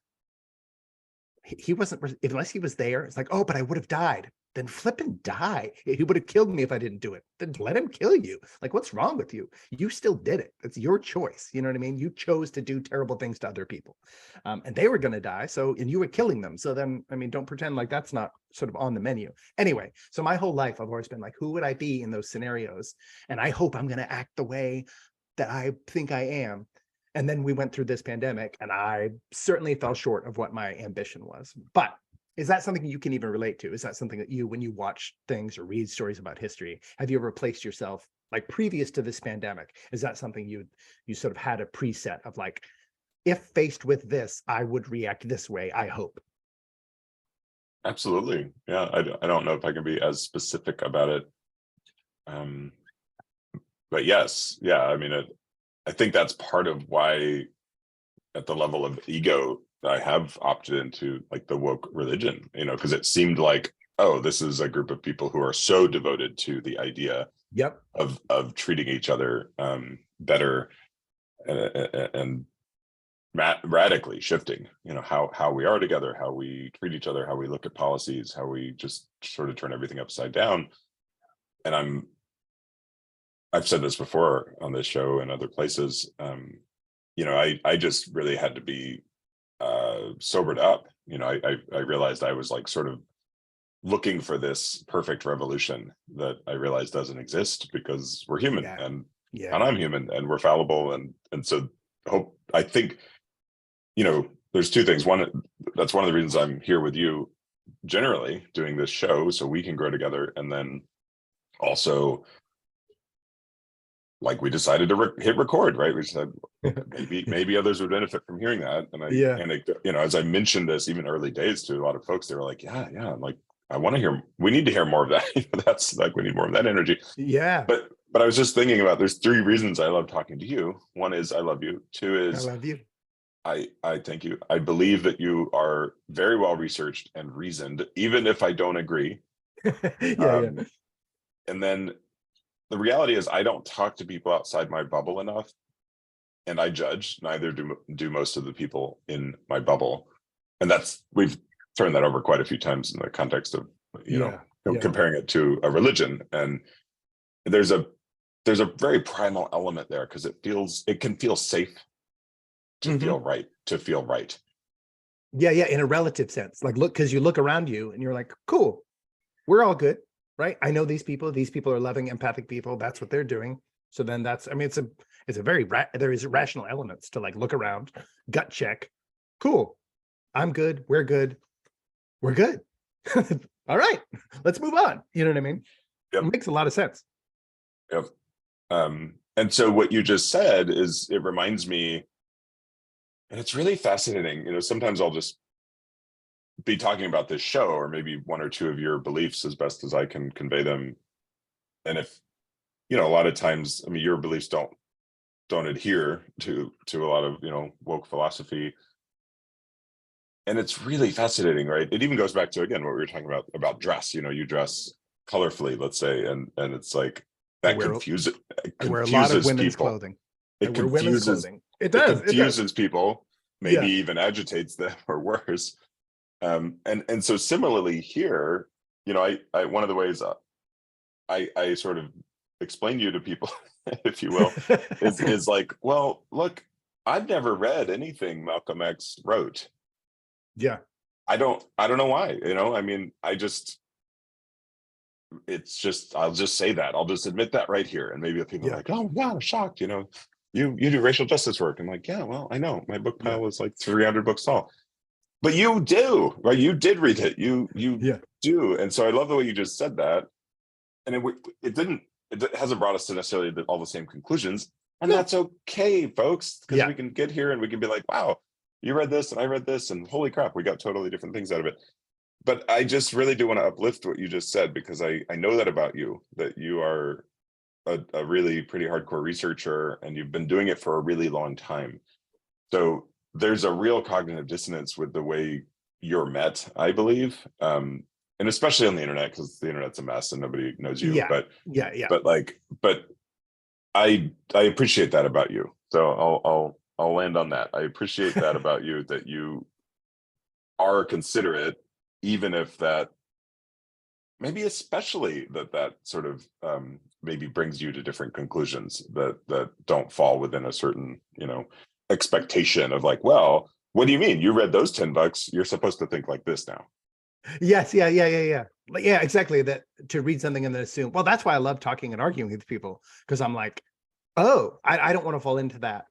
[SPEAKER 1] He wasn't, unless he was there, it's like, oh, but I would have died. Then flip and die. He would have killed me if I didn't do it. Then let him kill you. Like, what's wrong with you? You still did it. It's your choice. You know what I mean? You chose to do terrible things to other people. And they were going to die. So, and you were killing them. So then, I mean, don't pretend like that's not sort of on the menu. Anyway, so my whole life, I've always been like, who would I be in those scenarios? And I hope I'm going to act the way that I think I am. And then we went through this pandemic, and I certainly fell short of what my ambition was. But is that something you can even relate to? Is that something that you, when you watch things or read stories about history, have you ever placed yourself, like, previous to this pandemic? Is that something you sort of had a preset of, like, if faced with this, I would react this way, I hope?
[SPEAKER 2] Absolutely. Yeah. I don't know if I can be as specific about it. But yes, yeah. I mean, I think that's part of why, at the level of ego, I have opted into like the woke religion, you know, because it seemed like, oh, this is a group of people who are so devoted to the idea
[SPEAKER 1] Yep.
[SPEAKER 2] of treating each other better, and radically shifting, you know, how we are together, how we treat each other, how we look at policies, how we just sort of turn everything upside down. And I've said this before on this show and other places. You know, I just really had to be sobered up. You know, I realized I was like sort of looking for this perfect revolution that I realized doesn't exist, because we're human,
[SPEAKER 1] Yeah.
[SPEAKER 2] and
[SPEAKER 1] Yeah.
[SPEAKER 2] I'm human, and we're fallible, and so I think, you know, there's two things. One, that's one of the reasons I'm here with you generally doing this show, so we can grow together. And then also, like, we decided to hit record, right? We said maybe others would benefit from hearing that. And
[SPEAKER 1] Yeah.
[SPEAKER 2] you know, as I mentioned this even early days to a lot of folks, they were like, yeah, I'm like, I want to hear, we need to hear more of that. That's like, we need more of that energy.
[SPEAKER 1] Yeah.
[SPEAKER 2] But I was just thinking about, there's three reasons I love talking to you. One is I love you. Two
[SPEAKER 1] I
[SPEAKER 2] is
[SPEAKER 1] love you.
[SPEAKER 2] I thank you. I believe that you are very well researched and reasoned, even if I don't agree.
[SPEAKER 1] Yeah.
[SPEAKER 2] And then the reality is, I don't talk to people outside my bubble enough, and I judge. Neither do most of the people in my bubble, and we've turned that over quite a few times in the context of, you know,
[SPEAKER 1] Yeah.
[SPEAKER 2] comparing it to a religion. And there's a there's a very primal element there because it can feel safe to
[SPEAKER 1] Mhm.
[SPEAKER 2] feel right.
[SPEAKER 1] Yeah, yeah, in a relative sense. Like, look, because you look around you and you're like, cool, we're all good, right? I know these people. These people are loving, empathic people. That's what they're doing. So then that's, I mean, it's a very there is rational elements to like look around, gut check. Cool, I'm good. We're good. We're good. All right, let's move on. You know what I mean? It
[SPEAKER 2] Yep.
[SPEAKER 1] makes a lot of sense.
[SPEAKER 2] Yep. And so what you just said is, it reminds me, and it's really fascinating. Sometimes I'll just be talking about this show, or maybe one or two of your beliefs as best as I can convey them. And if, a lot of times, I mean, your beliefs don't adhere to a lot of, woke philosophy. And it's really fascinating, right? It even goes back to, again, what we were talking about dress. You dress colorfully, let's say, and it's like
[SPEAKER 1] I
[SPEAKER 2] that
[SPEAKER 1] wear I wear a lot of
[SPEAKER 2] confuses
[SPEAKER 1] women's
[SPEAKER 2] people.
[SPEAKER 1] clothing. I
[SPEAKER 2] It
[SPEAKER 1] wear women's
[SPEAKER 2] confuses
[SPEAKER 1] clothing. It
[SPEAKER 2] it
[SPEAKER 1] does. It does.
[SPEAKER 2] confuses people, maybe
[SPEAKER 1] Yeah.
[SPEAKER 2] even agitates them or worse. And so similarly here, I one of the ways I sort of explain you to people, if you will, is like, well, look, I've never read anything Malcolm X wrote.
[SPEAKER 1] Yeah.
[SPEAKER 2] I don't know why, I mean, I'll just say that. I'll just admit that right here. And maybe people are
[SPEAKER 1] Yeah.
[SPEAKER 2] like, oh yeah, I'm shocked, you do racial justice work. I'm like, yeah, well, I know my book
[SPEAKER 1] Yeah.
[SPEAKER 2] pile is like 300 books tall. But you do, right? You did read it. You
[SPEAKER 1] Yeah.
[SPEAKER 2] do. And so I love the way you just said that. And it hasn't brought us to necessarily all the same conclusions. And
[SPEAKER 1] No.
[SPEAKER 2] that's okay, folks, because
[SPEAKER 1] Yeah.
[SPEAKER 2] we can get here and we can be like, wow, you read this and I read this, and holy crap, we got totally different things out of it. But I just really do want to uplift what you just said, because I know that about you, that you are a really pretty hardcore researcher, and you've been doing it for a really long time. So there's a real cognitive dissonance with the way you're met, I believe. And especially on the internet, because the internet's a mess and nobody knows you.
[SPEAKER 1] Yeah.
[SPEAKER 2] But
[SPEAKER 1] Yeah. Yeah.
[SPEAKER 2] but I appreciate that about you. So I'll land on that. I appreciate that about you, that you are considerate, even if that, maybe especially that sort of maybe brings you to different conclusions that don't fall within a certain, expectation of like, well, what do you mean? You read those 10 bucks. You're supposed to think like this now.
[SPEAKER 1] Yes. Yeah. Yeah. Yeah. Yeah. Like, yeah, exactly. That to read something and then assume, well, that's why I love talking and arguing with people, because I'm like, oh, I don't want to fall into that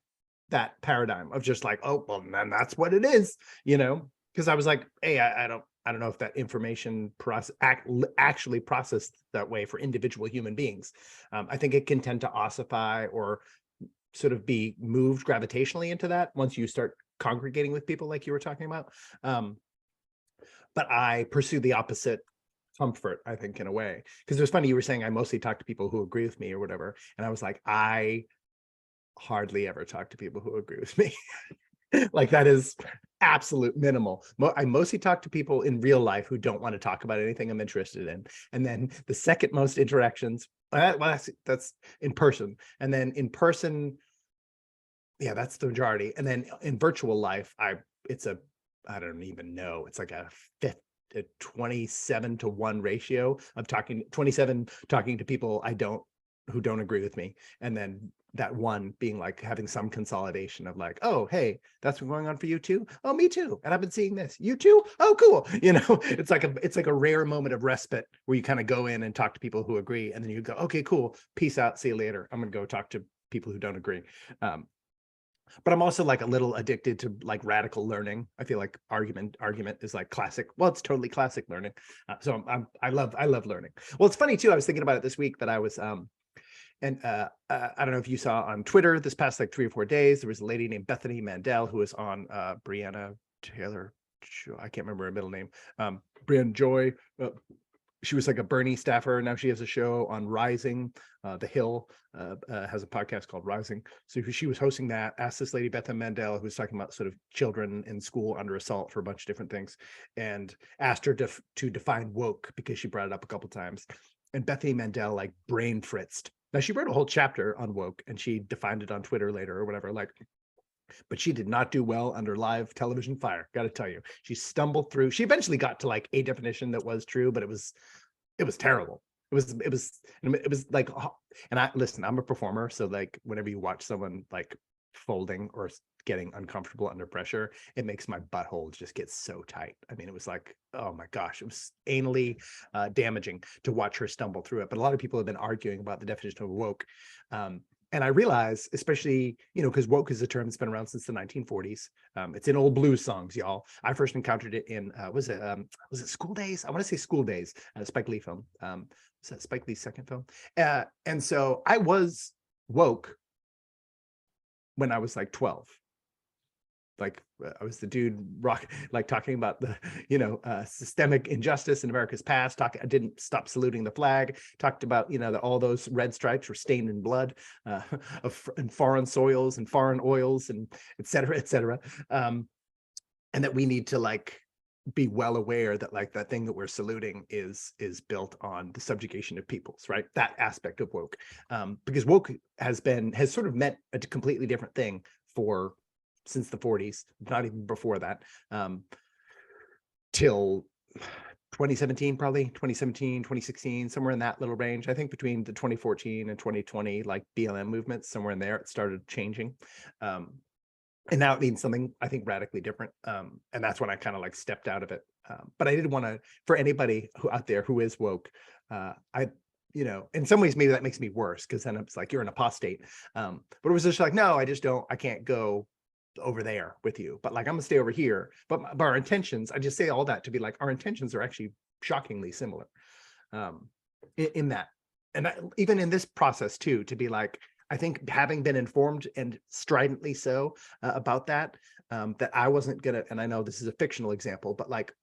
[SPEAKER 1] paradigm of just like, oh, well, then that's what it is, because I was like, hey, I don't know if that information actually processed that way for individual human beings. I think it can tend to ossify or sort of be moved gravitationally into that once you start congregating with people like you were talking about. But I pursue the opposite comfort, I think, in a way, because it was funny, you were saying I mostly talk to people who agree with me or whatever, and I was like, I hardly ever talk to people who agree with me. Like, that is absolute minimal. I mostly talk to people in real life who don't want to talk about anything I'm interested in, and then the second most interactions, well, that's in person, and then in person, yeah, that's the majority, and then in virtual life, I don't even know, it's like a 27-to-1 ratio of 27 talking to people who don't agree with me, and then that one being like having some consolidation of like, oh, hey, that's been going on for you too. Oh, me too. And I've been seeing this. You too. Oh, cool. It's like a rare moment of respite where you kind of go in and talk to people who agree, and then you go, okay, cool. Peace out. See you later. I'm gonna go talk to people who don't agree. But I'm also like a little addicted to like radical learning. I feel like argument is like classic. Well, it's totally classic learning. So I love learning. Well, it's funny too. I was thinking about it this week that I was and I don't know if you saw on Twitter this past like 3 or 4 days, there was a lady named Bethany Mandel who was on Breonna Taylor. I can't remember her middle name. Brianna Joy. She was like a Bernie staffer. Now she has a show on Rising. The Hill has a podcast called Rising. So she was hosting that. Asked this lady, Bethany Mandel, who was talking about sort of children in school under assault for a bunch of different things, and asked her to define woke, because she brought it up a couple times. And Bethany Mandel like brain fritzed. Now she wrote a whole chapter on woke, and she defined it on Twitter later or whatever. Like, but she did not do well under live television fire. Got to tell you, she stumbled through. She eventually got to like a definition that was true, but it was terrible. it was like, and I listen, I'm a performer, so like whenever you watch someone like folding or getting uncomfortable under pressure, it makes my butthole just get so tight. I mean, it was like, oh my gosh, it was anally damaging to watch her stumble through it. But a lot of people have been arguing about the definition of woke. And I realize, especially, because woke is a term that's been around since the 1940s. It's in old blues songs, y'all. I first encountered it in, was it School Days? I want to say School Days, a Spike Lee film. Was that Spike Lee's second film? And so I was woke when I was like 12. Like I was the dude like talking about the systemic injustice in America's past. I didn't stop saluting the flag. Talked about that all those red stripes were stained in blood in foreign soils and foreign oils and et cetera, and that we need to like be well aware that like that thing that we're saluting is built on the subjugation of peoples, right? That aspect of woke, because woke has sort of meant a completely different thing since the 40s, not even before that, till 2017, probably 2017, 2016, somewhere in that little range. I think between the 2014 and 2020, like BLM movements, somewhere in there, it started changing. And now it means something, I think, radically different. And that's when I kind of like stepped out of it. But I didn't want to, for anybody out there who is woke, in some ways, maybe that makes me worse because then it's like, you're an apostate. But it was just like, no, I can't go over there with you, but like I'm gonna stay over here. But our intentions, I just say all that to be like, our intentions are actually shockingly similar in that. And even in this process too, to be like, I think having been informed and stridently so about that, that I wasn't gonna, and I know this is a fictional example, but like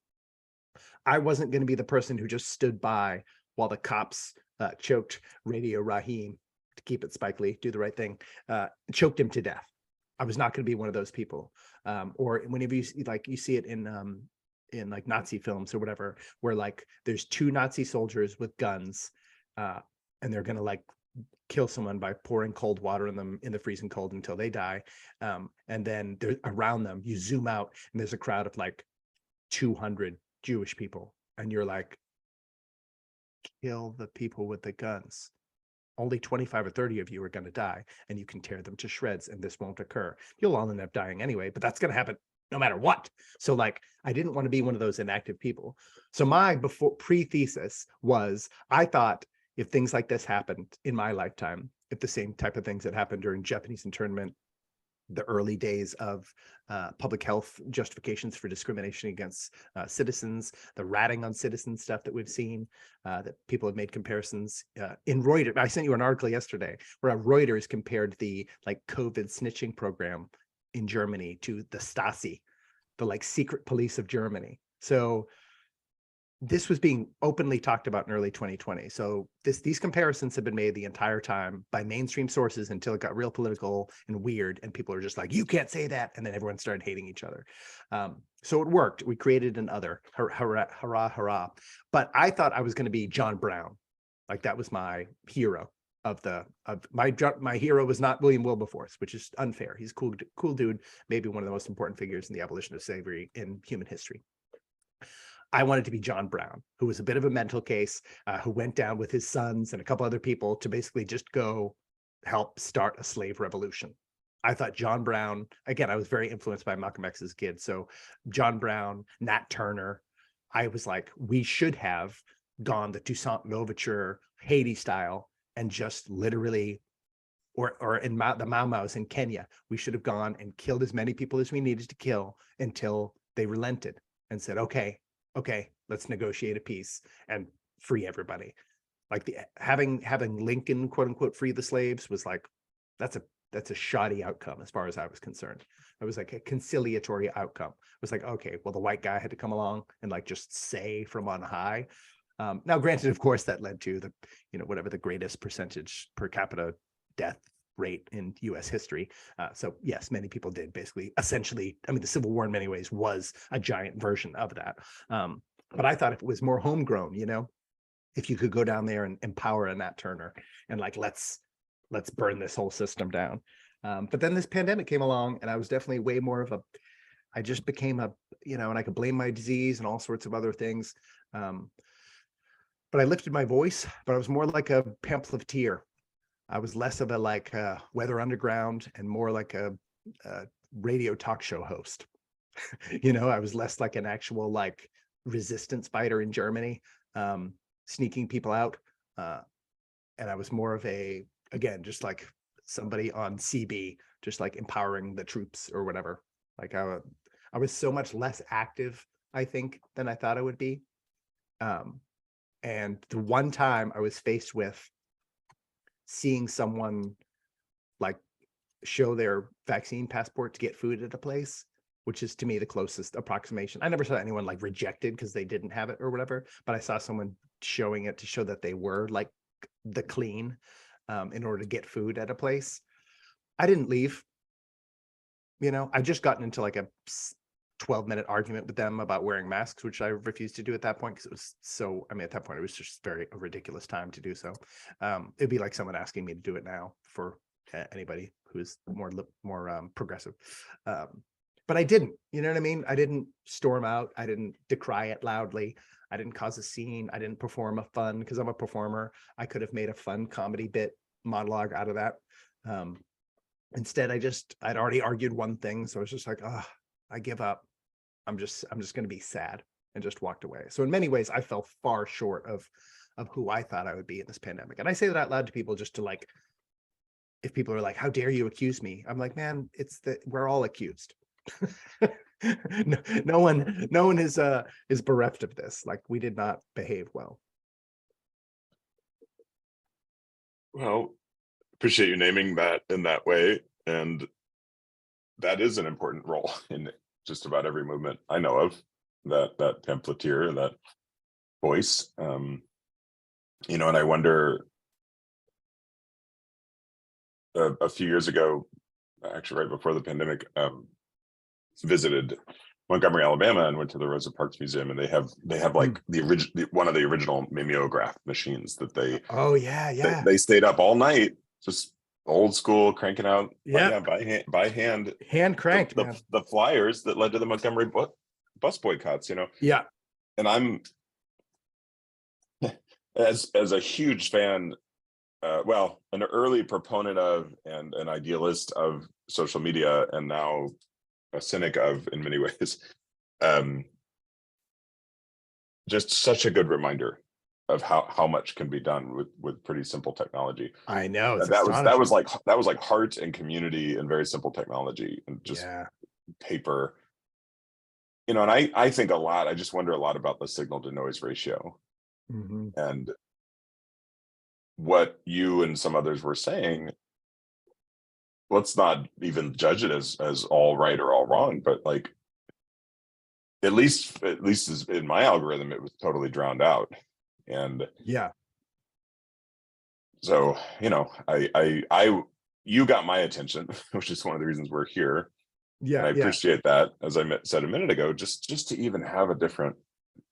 [SPEAKER 1] I wasn't gonna be the person who just stood by while the cops choked Radio Raheem, to keep it Spike Lee, do the right thing, choked him to death. I was not going to be one of those people. Or whenever you see it in like Nazi films or whatever, where like there's two Nazi soldiers with guns, and they're going to like kill someone by pouring cold water on them in the freezing cold until they die. And then around them, you zoom out and there's a crowd of like 200 Jewish people. And you're like, kill the people with the guns. Only 25 or 30 of you are going to die, and you can tear them to shreds, and this won't occur. You'll all end up dying anyway, but that's going to happen no matter what. So like, I didn't want to be one of those inactive people. So my pre-thesis was, I thought if things like this happened in my lifetime, if the same type of things that happened during Japanese internment, the early days of public health justifications for discrimination against citizens, the ratting on citizens stuff that we've seen, that people have made comparisons in Reuters. I sent you an article yesterday where Reuters compared the like COVID snitching program in Germany to the Stasi, the like secret police of Germany. So this was being openly talked about in early 2020. So these comparisons have been made the entire time by mainstream sources until it got real political and weird. And people are just like, you can't say that. And then everyone started hating each other. So it worked. We created an other. Hurrah, hurrah, hurrah. But I thought I was going to be John Brown. Like that was my hero my hero was not William Wilberforce, which is unfair. He's a cool dude, maybe one of the most important figures in the abolition of slavery in human history. I wanted to be John Brown, who was a bit of a mental case, who went down with his sons and a couple other people to basically just go help start a slave revolution. I thought John Brown, again, I was very influenced by Malcolm X's kid. So John Brown, Nat Turner, I was like, we should have gone the Toussaint Louverture Haiti style and just literally, or in the Mau Mau's in Kenya, we should have gone and killed as many people as we needed to kill until they relented and said, okay, let's negotiate a peace and free everybody. Like having Lincoln, quote unquote, free the slaves was like, that's a shoddy outcome as far as I was concerned. It was like a conciliatory outcome. It was like, okay, well, the white guy had to come along and like just say from on high. Now, granted, of course, that led to the, whatever the greatest percentage per capita death rate in US history. So yes, many people did basically, essentially, I mean, the Civil War in many ways was a giant version of that. But I thought if it was more homegrown, if you could go down there and empower a Nat Turner and like, let's burn this whole system down. But then this pandemic came along and I was definitely way more of I just became and I could blame my disease and all sorts of other things. but I lifted my voice, but I was more like a pamphleteer. I was less of a like Weather Underground and more like a radio talk show host. I was less like an actual like resistance fighter in Germany, sneaking people out. And I was more of again, just like somebody on CB, just like empowering the troops or whatever. Like I was so much less active, I think, than I thought I would be. And the one time I was faced with seeing someone like show their vaccine passport to get food at a place, which is to me the closest approximation. I never saw anyone like rejected because they didn't have it or whatever, but I saw someone showing it to show that they were like the clean in order to get food at a place. I didn't leave. I just gotten into like a 12-minute argument with them about wearing masks, which I refused to do at that point because it was so, at that point, it was just a ridiculous time to do so. It'd be like someone asking me to do it now for anybody who's more progressive. But I didn't, you know what I mean? I didn't storm out. I didn't decry it loudly. I didn't cause a scene. I didn't perform a fun, because I'm a performer. I could have made a fun comedy bit monologue out of that. Instead, I'd already argued one thing. So I was just like, oh, I give up. I'm just going to be sad, and just walked away. So in many ways, I fell far short of who I thought I would be in this pandemic. And I say that out loud to people just to like, if people are like, how dare you accuse me? I'm like, man, we're all accused. No one is bereft of this. Like, we did not behave well.
[SPEAKER 2] Well, appreciate you naming that in that way. And that is an important role in just about every movement I know of, that pamphleteer, that voice. And I wonder, a few years ago, actually right before the pandemic, visited Montgomery, Alabama, and went to the Rosa Parks Museum, and they have like one of the original mimeograph machines that they they stayed up all night, just old school, cranking out by hand
[SPEAKER 1] cranked, man.
[SPEAKER 2] The flyers that led to the Montgomery bus boycotts.
[SPEAKER 1] Yeah.
[SPEAKER 2] And I'm as a huge fan, an early proponent of and an idealist of social media, and now a cynic of, in many ways, just such a good reminder of how much can be done with pretty simple technology.
[SPEAKER 1] I know, it's
[SPEAKER 2] that was like heart and community and very simple technology and just paper. And I think a lot. I just wonder a lot about the signal to noise ratio, and what you and some others were saying. Let's not even judge it as all right or all wrong, but like at least as in my algorithm, it was totally drowned out. And so you got my attention, which is one of the reasons we're here. And I appreciate that, as I said a minute ago, just to even have a different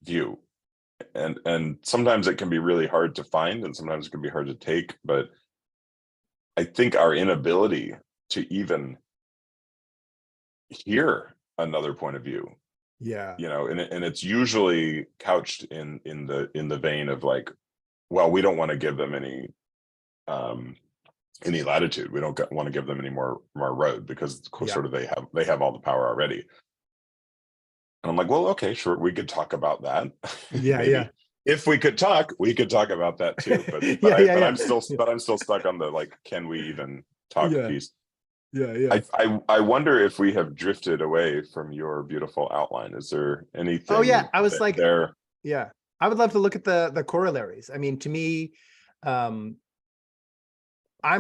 [SPEAKER 2] view. And sometimes it can be really hard to find, and sometimes it can be hard to take, but I think our inability to even hear another point of view, and it's usually couched in the vein of like, well, we don't want to give them any latitude. We don't want to give them any more road, because sort of they have all the power already. And I'm like, well, okay, sure, we could talk about that. If we could talk about that too. But I'm still stuck on the like, can we even talk piece? I wonder if we have drifted away from your beautiful outline. Is there anything?
[SPEAKER 1] Oh yeah, I was like, there. Yeah, I would love to look at the corollaries. I mean, to me, I'm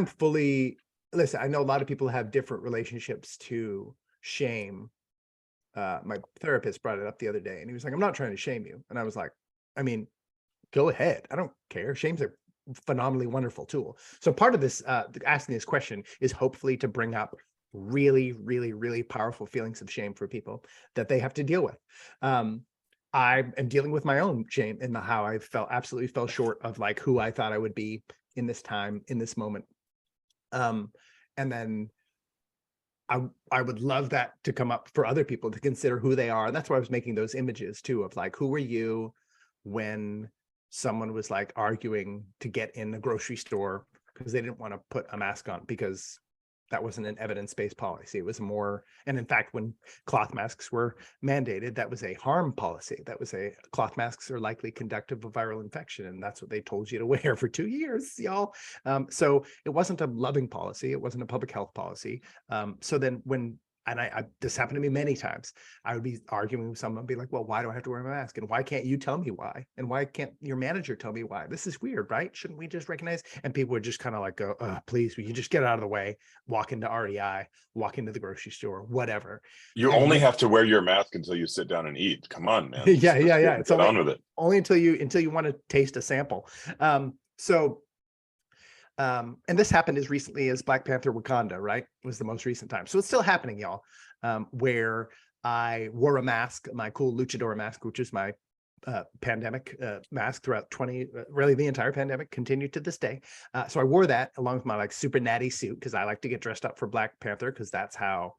[SPEAKER 1] fully, listen, I know a lot of people have different relationships to shame. My therapist brought it up the other day, and he was like, I'm not trying to shame you. And I was like, I mean, go ahead. I don't care. Shame's a phenomenally wonderful tool. So part of this, asking this question, is hopefully to bring up really, really, really powerful feelings of shame for people that they have to deal with. I am dealing with my own shame in how I absolutely fell short of like who I thought I would be in this time, in this moment. And then I would love that to come up for other people to consider who they are. And that's why I was making those images too, of like, who were you when someone was like arguing to get in the grocery store because they didn't want to put a mask on because that wasn't an evidence-based policy. It was more, and in fact, when cloth masks were mandated, that was a harm policy. That was a cloth masks are likely conductive of viral infection. And that's what they told you to wear for 2 years, y'all. So it wasn't a loving policy. It wasn't a public health policy. So then when, and I this happened to me many times, I would be arguing with someone, be like, well, why do I have to wear my mask? And why can't you tell me why? And why can't your manager tell me why? This is weird, right? Shouldn't we just recognize? And people would just kind of like go, please, will you just get out of the way, walk into REI, walk into the grocery store, whatever.
[SPEAKER 2] You
[SPEAKER 1] And
[SPEAKER 2] only
[SPEAKER 1] then-
[SPEAKER 2] have to wear your mask until you sit down and eat. Come on, man.
[SPEAKER 1] yeah.
[SPEAKER 2] It's
[SPEAKER 1] It's
[SPEAKER 2] on with it.
[SPEAKER 1] only until you want to taste a sample. And this happened as recently as Black Panther Wakanda, right? Was the most recent time. So it's still happening, y'all, where I wore a mask, my cool luchador mask, which is my pandemic mask throughout really the entire pandemic, continued to this day. So I wore that along with my like super natty suit because I like to get dressed up for Black Panther because that's how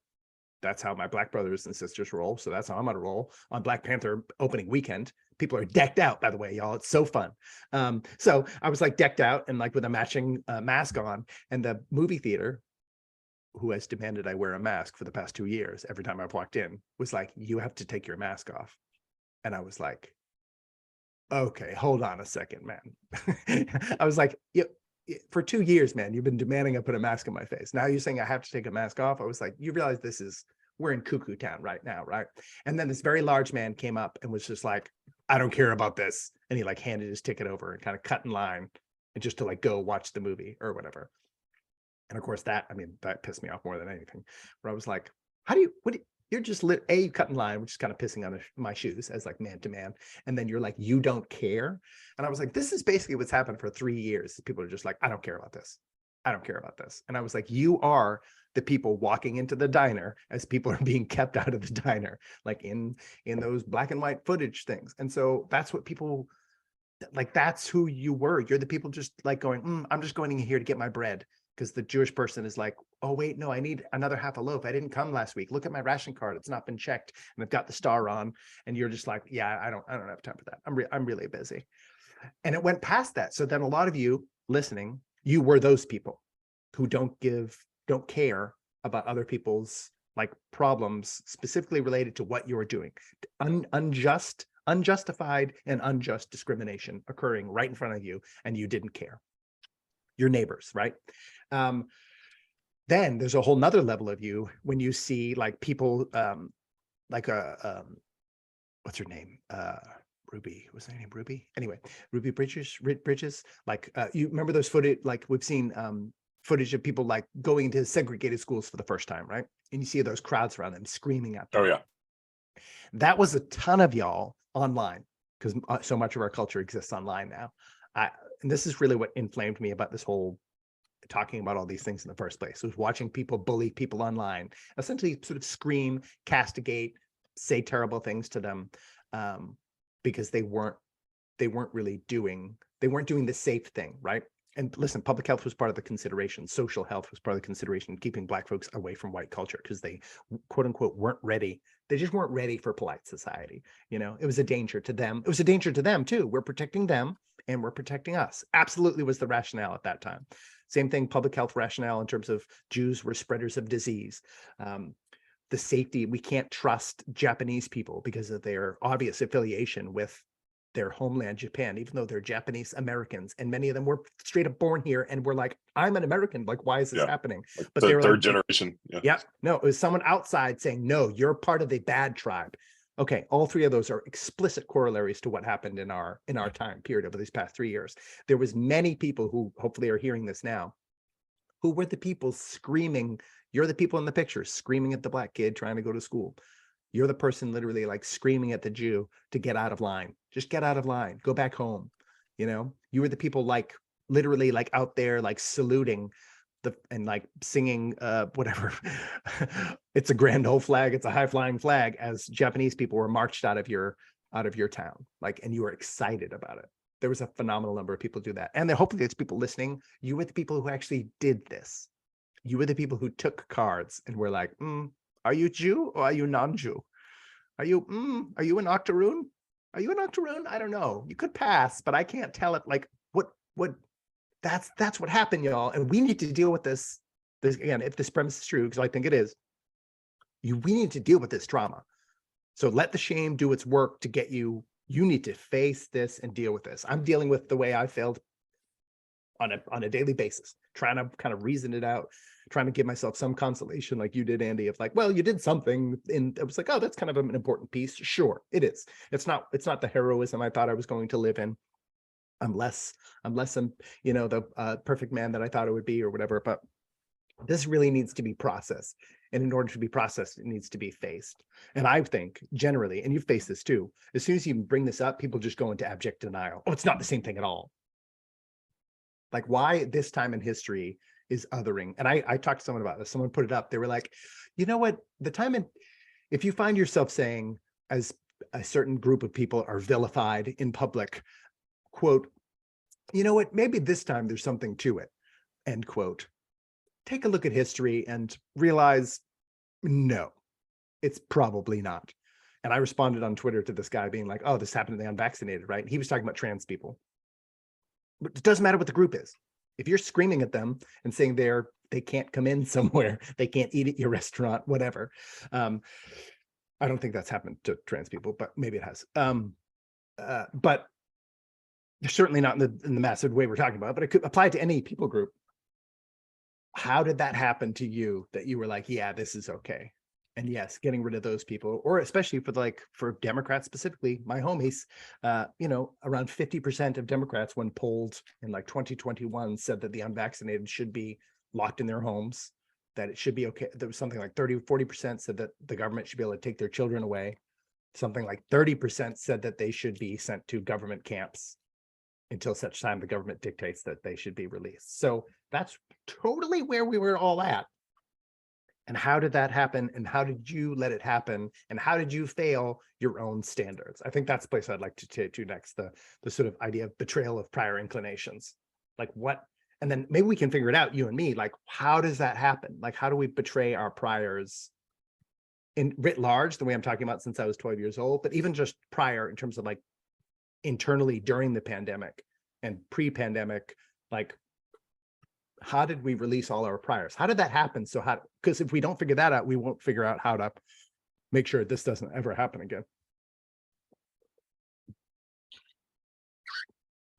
[SPEAKER 1] my Black brothers and sisters roll. So that's how I'm gonna roll on Black Panther opening weekend. People are decked out, by the way, y'all. It's so fun. So I was like decked out and like with a matching mask on, and the movie theater, who has demanded I wear a mask for the past 2 years, every time I've walked in, was like, you have to take your mask off. And I was like, okay, hold on a second, man. I was like, for 2 years, man, you've been demanding I put a mask on my face. Now you're saying I have to take a mask off. I was like, you realize we're in cuckoo town right now, right? And then this very large man came up and was just like, I don't care about this. And he like handed his ticket over and kind of cut in line and just to like go watch the movie or whatever. And of course that pissed me off more than anything, where I was like, you're just you cut in line, which is kind of pissing on my shoes as like man to man. And then you're like, you don't care. And I was like, this is basically what's happened for 3 years. People are just like, I don't care about this. I don't care about this. And I was like, you are the people walking into the diner as people are being kept out of the diner, like in those black and white footage things. And so that's what people, like, that's who you were. You're the people just like going, I'm just going in here to get my bread. Because the Jewish person is like, oh, wait, no, I need another half a loaf. I didn't come last week. Look at my ration card. It's not been checked. And I've got the star on. And you're just like, yeah, I don't have time for that. I'm really busy. And it went past that. So then a lot of you listening, you were those people who don't care about other people's like problems specifically related to what you're doing. Unjustified and unjust discrimination occurring right in front of you, and you didn't care. Your neighbors, right? Then there's a whole nother level of you when you see like people like what's her name? Ruby, what's her name? Ruby? Anyway, Ruby Bridges, like you remember those footage, like we've seen footage of people like going to segregated schools for the first time, right? And you see those crowds around them screaming at them.
[SPEAKER 2] Oh yeah.
[SPEAKER 1] That was a ton of y'all online because so much of our culture exists online now. And this is really what inflamed me about this whole talking about all these things in the first place, was watching people bully people online, essentially sort of scream, castigate, say terrible things to them because they weren't doing the safe thing, right? And listen, public health was part of the consideration. Social health was part of the consideration, keeping Black folks away from white culture because they, quote unquote, weren't ready. They just weren't ready for polite society. You know, it was a danger to them. It was a danger to them too. We're protecting them and we're protecting us. Absolutely was the rationale at that time. Same thing, public health rationale in terms of Jews were spreaders of disease. The safety, we can't trust Japanese people because of their obvious affiliation with their homeland, Japan, even though they're Japanese Americans, and many of them were straight up born here and were like, I'm an American, like, why is this happening?
[SPEAKER 2] Like
[SPEAKER 1] but
[SPEAKER 2] the
[SPEAKER 1] they're
[SPEAKER 2] third
[SPEAKER 1] like,
[SPEAKER 2] generation.
[SPEAKER 1] Yeah, no, it was someone outside saying, no, you're part of the bad tribe. Okay, all three of those are explicit corollaries to what happened in our time period over these past 3 years. There was many people who hopefully are hearing this now, who were the people screaming. You're the people in the picture screaming at the Black kid trying to go to school. You're the person literally like screaming at the Jew to get out of line. Just get out of line. Go back home. You know, you were the people like literally like out there like saluting and like singing whatever. It's a grand old flag. It's a high flying flag as Japanese people were marched out of your town. Like, and you were excited about it. There was a phenomenal number of people do that. And then hopefully there's people listening. You were the people who actually did this. You were the people who took cards and were like, are you Jew or are you non-Jew? Are you an octoroon? Are you an octoroon? I don't know. You could pass, but I can't tell it. Like what that's what happened, y'all. And we need to deal with this. This again, if this premise is true, because I think it is, we need to deal with this trauma. So let the shame do its work to get you. You need to face this and deal with this. I'm dealing with the way I failed on a daily basis, trying to kind of reason it out, trying to give myself some consolation like you did, Andy, of like, well, you did something. And it was like, oh, that's kind of an important piece. Sure, it is. It's not the heroism I thought I was going to live in. I'm less, the perfect man that I thought it would be or whatever. But this really needs to be processed. And in order to be processed, it needs to be faced. And I think generally, and you've faced this too, as soon as you bring this up, people just go into abject denial. Oh, it's not the same thing at all. Like, why this time in history is othering? And I talked to someone about this. Someone put it up. They were like, you know what? If you find yourself saying, as a certain group of people are vilified in public, quote, you know what? Maybe this time there's something to it, end quote. Take a look at history and realize, no, it's probably not. And I responded on Twitter to this guy being like, oh, this happened to the unvaccinated, right? And he was talking about trans people. But it doesn't matter what the group is. If you're screaming at them and saying they can't come in somewhere, they can't eat at your restaurant, whatever. I don't think that's happened to trans people, but maybe it has. But certainly not in the massive way we're talking about, but it could apply to any people group. How did that happen to you that you were like, yeah, this is okay? And yes, getting rid of those people, or especially for Democrats specifically, my homies, around 50% of Democrats, when polled in like 2021, said that the unvaccinated should be locked in their homes, that it should be okay. There was something like 40% said that the government should be able to take their children away. Something like 30% said that they should be sent to government camps until such time the government dictates that they should be released. So that's totally where we were all at. And how did that happen? And how did you let it happen? And how did you fail your own standards? I think that's the place I'd like to take to next, the sort of idea of betrayal of prior inclinations. Like what, and then maybe we can figure it out, you and me, like, how does that happen? Like, how do we betray our priors in writ large, the way I'm talking about since I was 12 years old, but even just prior in terms of like internally during the pandemic and pre-pandemic, like, how did we release all our priors? How did that happen? So because if we don't figure that out, we won't figure out how to make sure this doesn't ever happen again.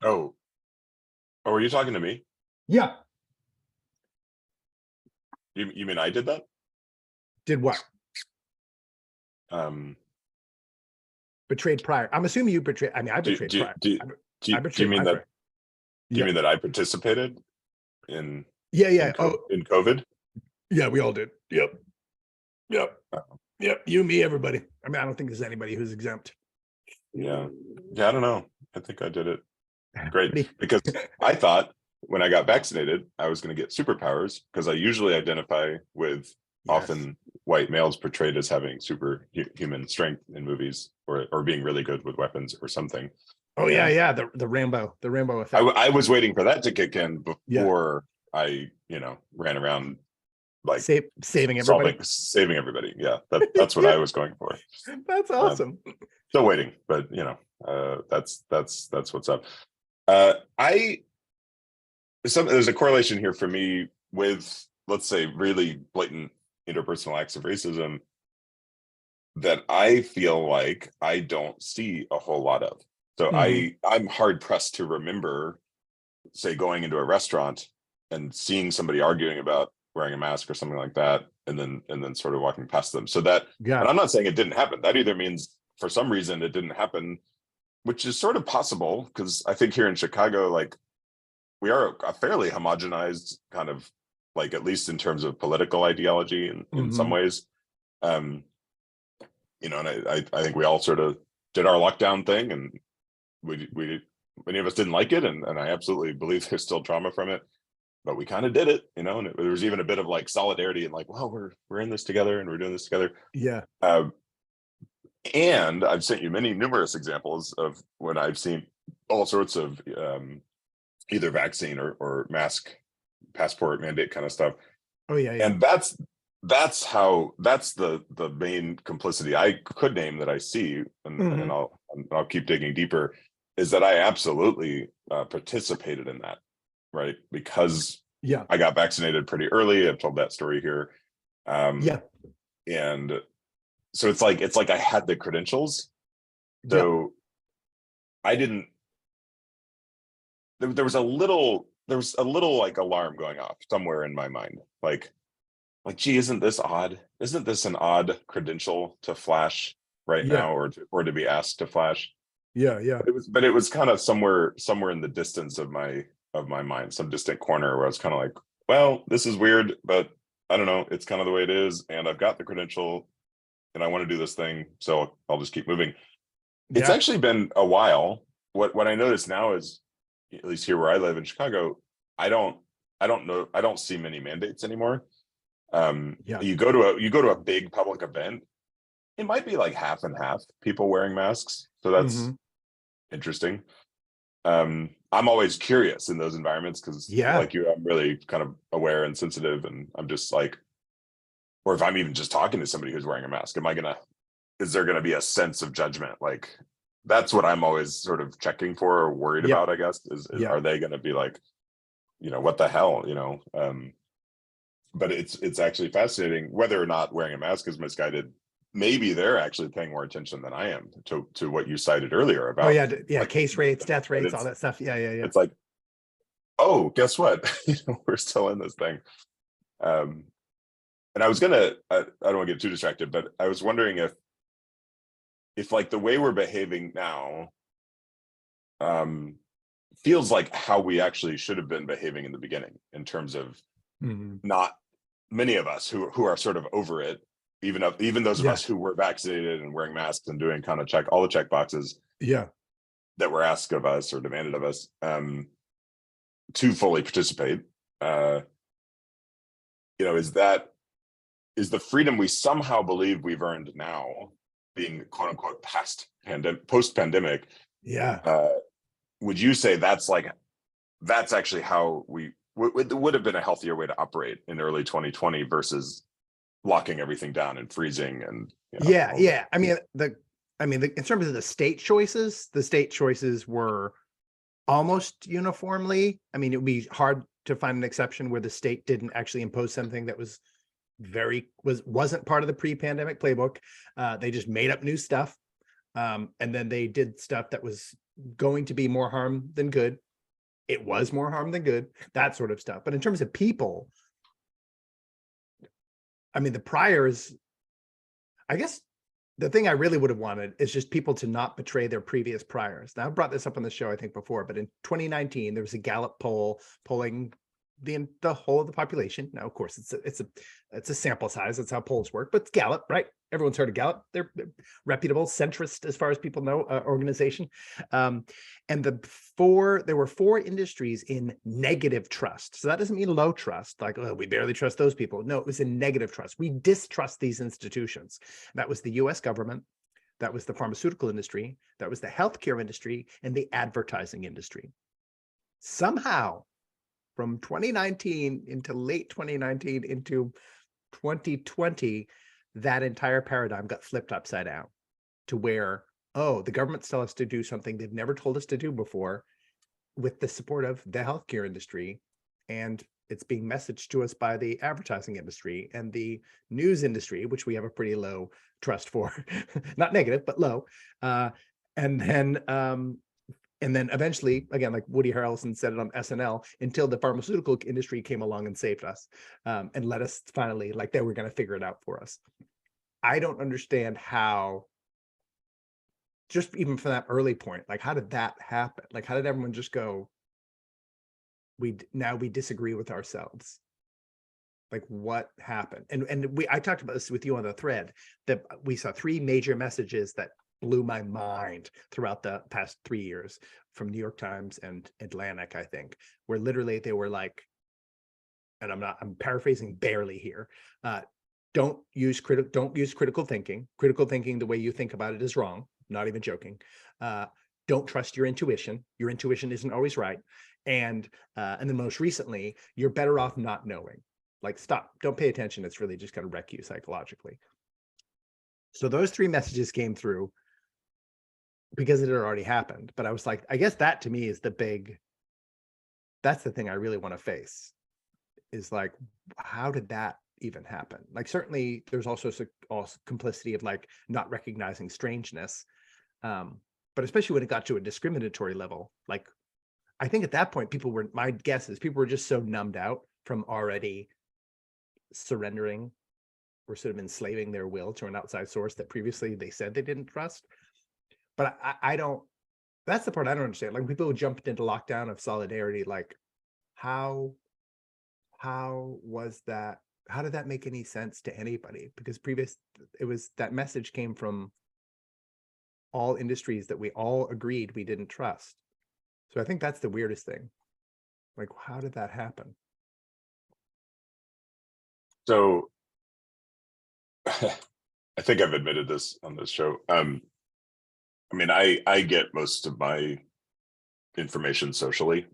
[SPEAKER 2] Oh, are you talking to me?
[SPEAKER 1] Yeah.
[SPEAKER 2] You mean I did that?
[SPEAKER 1] Did what? Betrayed prior. I'm assuming you betrayed. I mean, I betrayed prior.
[SPEAKER 2] Do you mean that? Do you mean that I participated in?
[SPEAKER 1] Yeah.
[SPEAKER 2] In COVID?
[SPEAKER 1] Yeah, we all did. Yep. You, me, everybody. I mean, I don't think there's anybody who's exempt.
[SPEAKER 2] Yeah. I don't know. I think I did it. Great, because I thought when I got vaccinated, I was going to get superpowers, because I usually identify with often white males portrayed as having superhuman strength in movies, or being really good with weapons or something.
[SPEAKER 1] Oh yeah. The Rambo effect.
[SPEAKER 2] I was waiting for that to kick in before I, ran around like
[SPEAKER 1] saving everybody.
[SPEAKER 2] Saving everybody. Yeah, that's what I was going for.
[SPEAKER 1] That's awesome.
[SPEAKER 2] Still waiting, but that's what's up. There's a correlation here for me with, let's say, really blatant interpersonal acts of racism that I feel like I don't see a whole lot of. So I'm hard pressed to remember, say, going into a restaurant and seeing somebody arguing about wearing a mask or something like that, and then sort of walking past them. So that, and I'm not saying it didn't happen. That either means for some reason it didn't happen, which is sort of possible, because I think here in Chicago, like, we are a fairly homogenized kind of, like, at least in terms of political ideology in some ways. And I think we all sort of did our lockdown thing, and we many of us didn't like it, and I absolutely believe there's still trauma from it, but we kind of did it, and there was even a bit of like solidarity and like, well, we're in this together and we're doing this together.
[SPEAKER 1] Yeah.
[SPEAKER 2] And I've sent you numerous examples of when I've seen all sorts of either vaccine or mask passport mandate kind of stuff.
[SPEAKER 1] Oh yeah.
[SPEAKER 2] And that's the main complicity I could name that I see, and I'll I'll keep digging deeper, is that I absolutely participated in that, right? Because
[SPEAKER 1] Yeah.
[SPEAKER 2] I got vaccinated pretty early. I've told that story here.
[SPEAKER 1] Yeah.
[SPEAKER 2] And so it's like I had the credentials.
[SPEAKER 1] Yeah.
[SPEAKER 2] So I didn't, there was a little like alarm going off somewhere in my mind. Like, gee, isn't this odd? Isn't this an odd credential to flash right
[SPEAKER 1] Yeah.
[SPEAKER 2] now, or to be asked to flash?
[SPEAKER 1] Yeah. Yeah.
[SPEAKER 2] But it was kind of somewhere in the distance of my mind, some distant corner where I was kind of like, well, this is weird, but I don't know. It's kind of the way it is, and I've got the credential, and I want to do this thing, so I'll just keep moving. It's
[SPEAKER 1] Yeah.
[SPEAKER 2] actually been a while. What I notice now is, at least here where I live in Chicago, I don't know, I don't see many mandates anymore.
[SPEAKER 1] Yeah.
[SPEAKER 2] You go to a big public event, it might be like half and half people wearing masks, so that's
[SPEAKER 1] Hmm.
[SPEAKER 2] interesting. I'm always curious in those environments because,
[SPEAKER 1] Yeah.
[SPEAKER 2] like you, I'm really kind of aware and sensitive, and I'm just like, or if I'm even just talking to somebody who's wearing a mask, is there gonna be a sense of judgment? Like, that's what I'm always sort of checking for or worried
[SPEAKER 1] Yeah.
[SPEAKER 2] about, I guess, is
[SPEAKER 1] Yeah.
[SPEAKER 2] are they gonna be like, what the hell, but it's actually fascinating whether or not wearing a mask is misguided. Maybe they're actually paying more attention than I am to what you cited earlier
[SPEAKER 1] Oh
[SPEAKER 2] about,
[SPEAKER 1] yeah. Yeah.
[SPEAKER 2] like,
[SPEAKER 1] Case rates, death
[SPEAKER 2] but
[SPEAKER 1] rates, all that stuff. Yeah. Yeah. Yeah.
[SPEAKER 2] it's like, oh, guess what? We're still in this thing. Um, and I was gonna, I don't want to get too distracted, but I was wondering if like the way we're behaving now um, feels like how we actually should have been behaving in the beginning, in terms of
[SPEAKER 1] Hmm.
[SPEAKER 2] not many of us who are sort of over it, even those of
[SPEAKER 1] Yeah.
[SPEAKER 2] us who were vaccinated and wearing masks and doing kind of check all the check boxes
[SPEAKER 1] Yeah.
[SPEAKER 2] that were asked of us or demanded of us, to fully participate. Uh, is the freedom we somehow believe we've earned now, being quote unquote post pandemic,
[SPEAKER 1] Yeah.
[SPEAKER 2] would you say that's actually how we would have been a healthier way to operate in early 2020 versus locking everything down and freezing and
[SPEAKER 1] Yeah.
[SPEAKER 2] all
[SPEAKER 1] Yeah. In terms of the state choices were almost uniformly. I mean, it would be hard to find an exception where the state didn't actually impose something that wasn't part of the pre-pandemic playbook. They just made up new stuff. And then they did stuff that was going to be more harm than good. It was more harm than good, that sort of stuff. But in terms of people, I mean, the priors, I guess the thing I really would have wanted is just people to not betray their previous priors. Now, I've brought this up on the show, I think, before, but in 2019, there was a Gallup poll polling the whole of the population. Now, of course, it's a sample size. That's how polls work. But it's Gallup, right? Everyone's heard of Gallup. They're reputable, centrist, as far as people know, organization. And there were 4 industries in negative trust. So that doesn't mean low trust, like, oh, we barely trust those people. No, it was in negative trust. We distrust these institutions. That was the U.S. government. That was the pharmaceutical industry. That was the healthcare industry and the advertising industry. Somehow, from 2019 into late 2019 into 2020, that entire paradigm got flipped upside down to where, oh, the government still has to do something they've never told us to do before with the support of the healthcare industry. And it's being messaged to us by the advertising industry and the news industry, which we have a pretty low trust for, not negative, but low. And then eventually, again, like Woody Harrelson said it on SNL, until the pharmaceutical industry came along and saved us, and let us finally, like, they were going to figure it out for us. I don't understand how, just even from that early point, like, how did that happen? Like, how did everyone just go, we disagree with ourselves? Like, what happened? And I talked about this with you on the thread, that we saw 3 major messages that blew my mind throughout the past 3 years from New York Times and Atlantic, I think, where literally they were like, and I'm paraphrasing barely here, don't use critical thinking. Critical thinking, the way you think about it, is wrong. Not even joking. Don't trust your intuition. Your intuition isn't always right. And then most recently, you're better off not knowing. Like, stop, don't pay attention. It's really just going to wreck you psychologically. So those 3 messages came through. because it had already happened. But I was like, I guess that to me is that's the thing I really want to face, is like, how did that even happen? Like, certainly there's also complicity of like not recognizing strangeness. But especially when it got to a discriminatory level, like, I think at that point, my guess is people were just so numbed out from already surrendering or sort of enslaving their will to an outside source that previously they said they didn't trust. But I don't, that's the part I don't understand. Like, people who jumped into lockdown of solidarity, like, how was that? How did that make any sense to anybody? Because that message came from all industries that we all agreed we didn't trust. So I think that's the weirdest thing. Like, how did that happen?
[SPEAKER 2] So I think I've admitted this on this show. I mean, I get most of my information socially.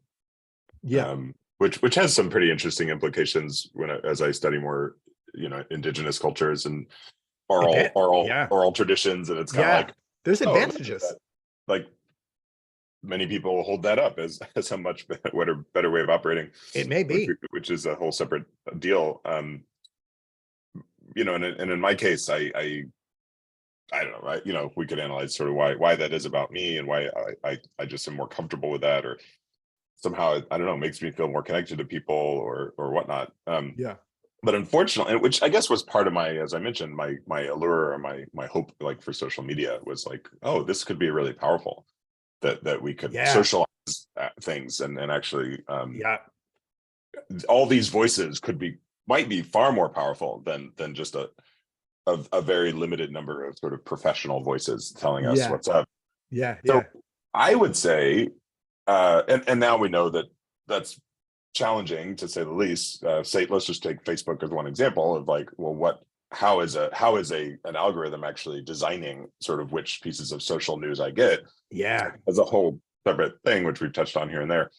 [SPEAKER 1] Yeah.
[SPEAKER 2] Which has some pretty interesting implications as I study more, indigenous cultures and oral traditions, and it's kind of like,
[SPEAKER 1] there's
[SPEAKER 2] oh,
[SPEAKER 1] advantages.
[SPEAKER 2] Like, many people hold that up as a much better way of operating.
[SPEAKER 1] It may be,
[SPEAKER 2] which is a whole separate deal. And in my case, I don't know, right? We could analyze sort of why that is about me, and why I just am more comfortable with that, or somehow, I don't know, makes me feel more connected to people or whatnot. But unfortunately, which I guess was part of my, as I mentioned, my allure, or my hope, like, for social media, was like, oh, this could be really powerful, that we could socialize things, and actually, all these voices might be far more powerful than just a very limited number of sort of professional voices telling us what's up. So I would say, and now we know that that's challenging, to say the least. Let's just take Facebook as one example of, like, well, how is an algorithm actually designing sort of which pieces of social news I get? As a whole separate thing, which we've touched on here and there.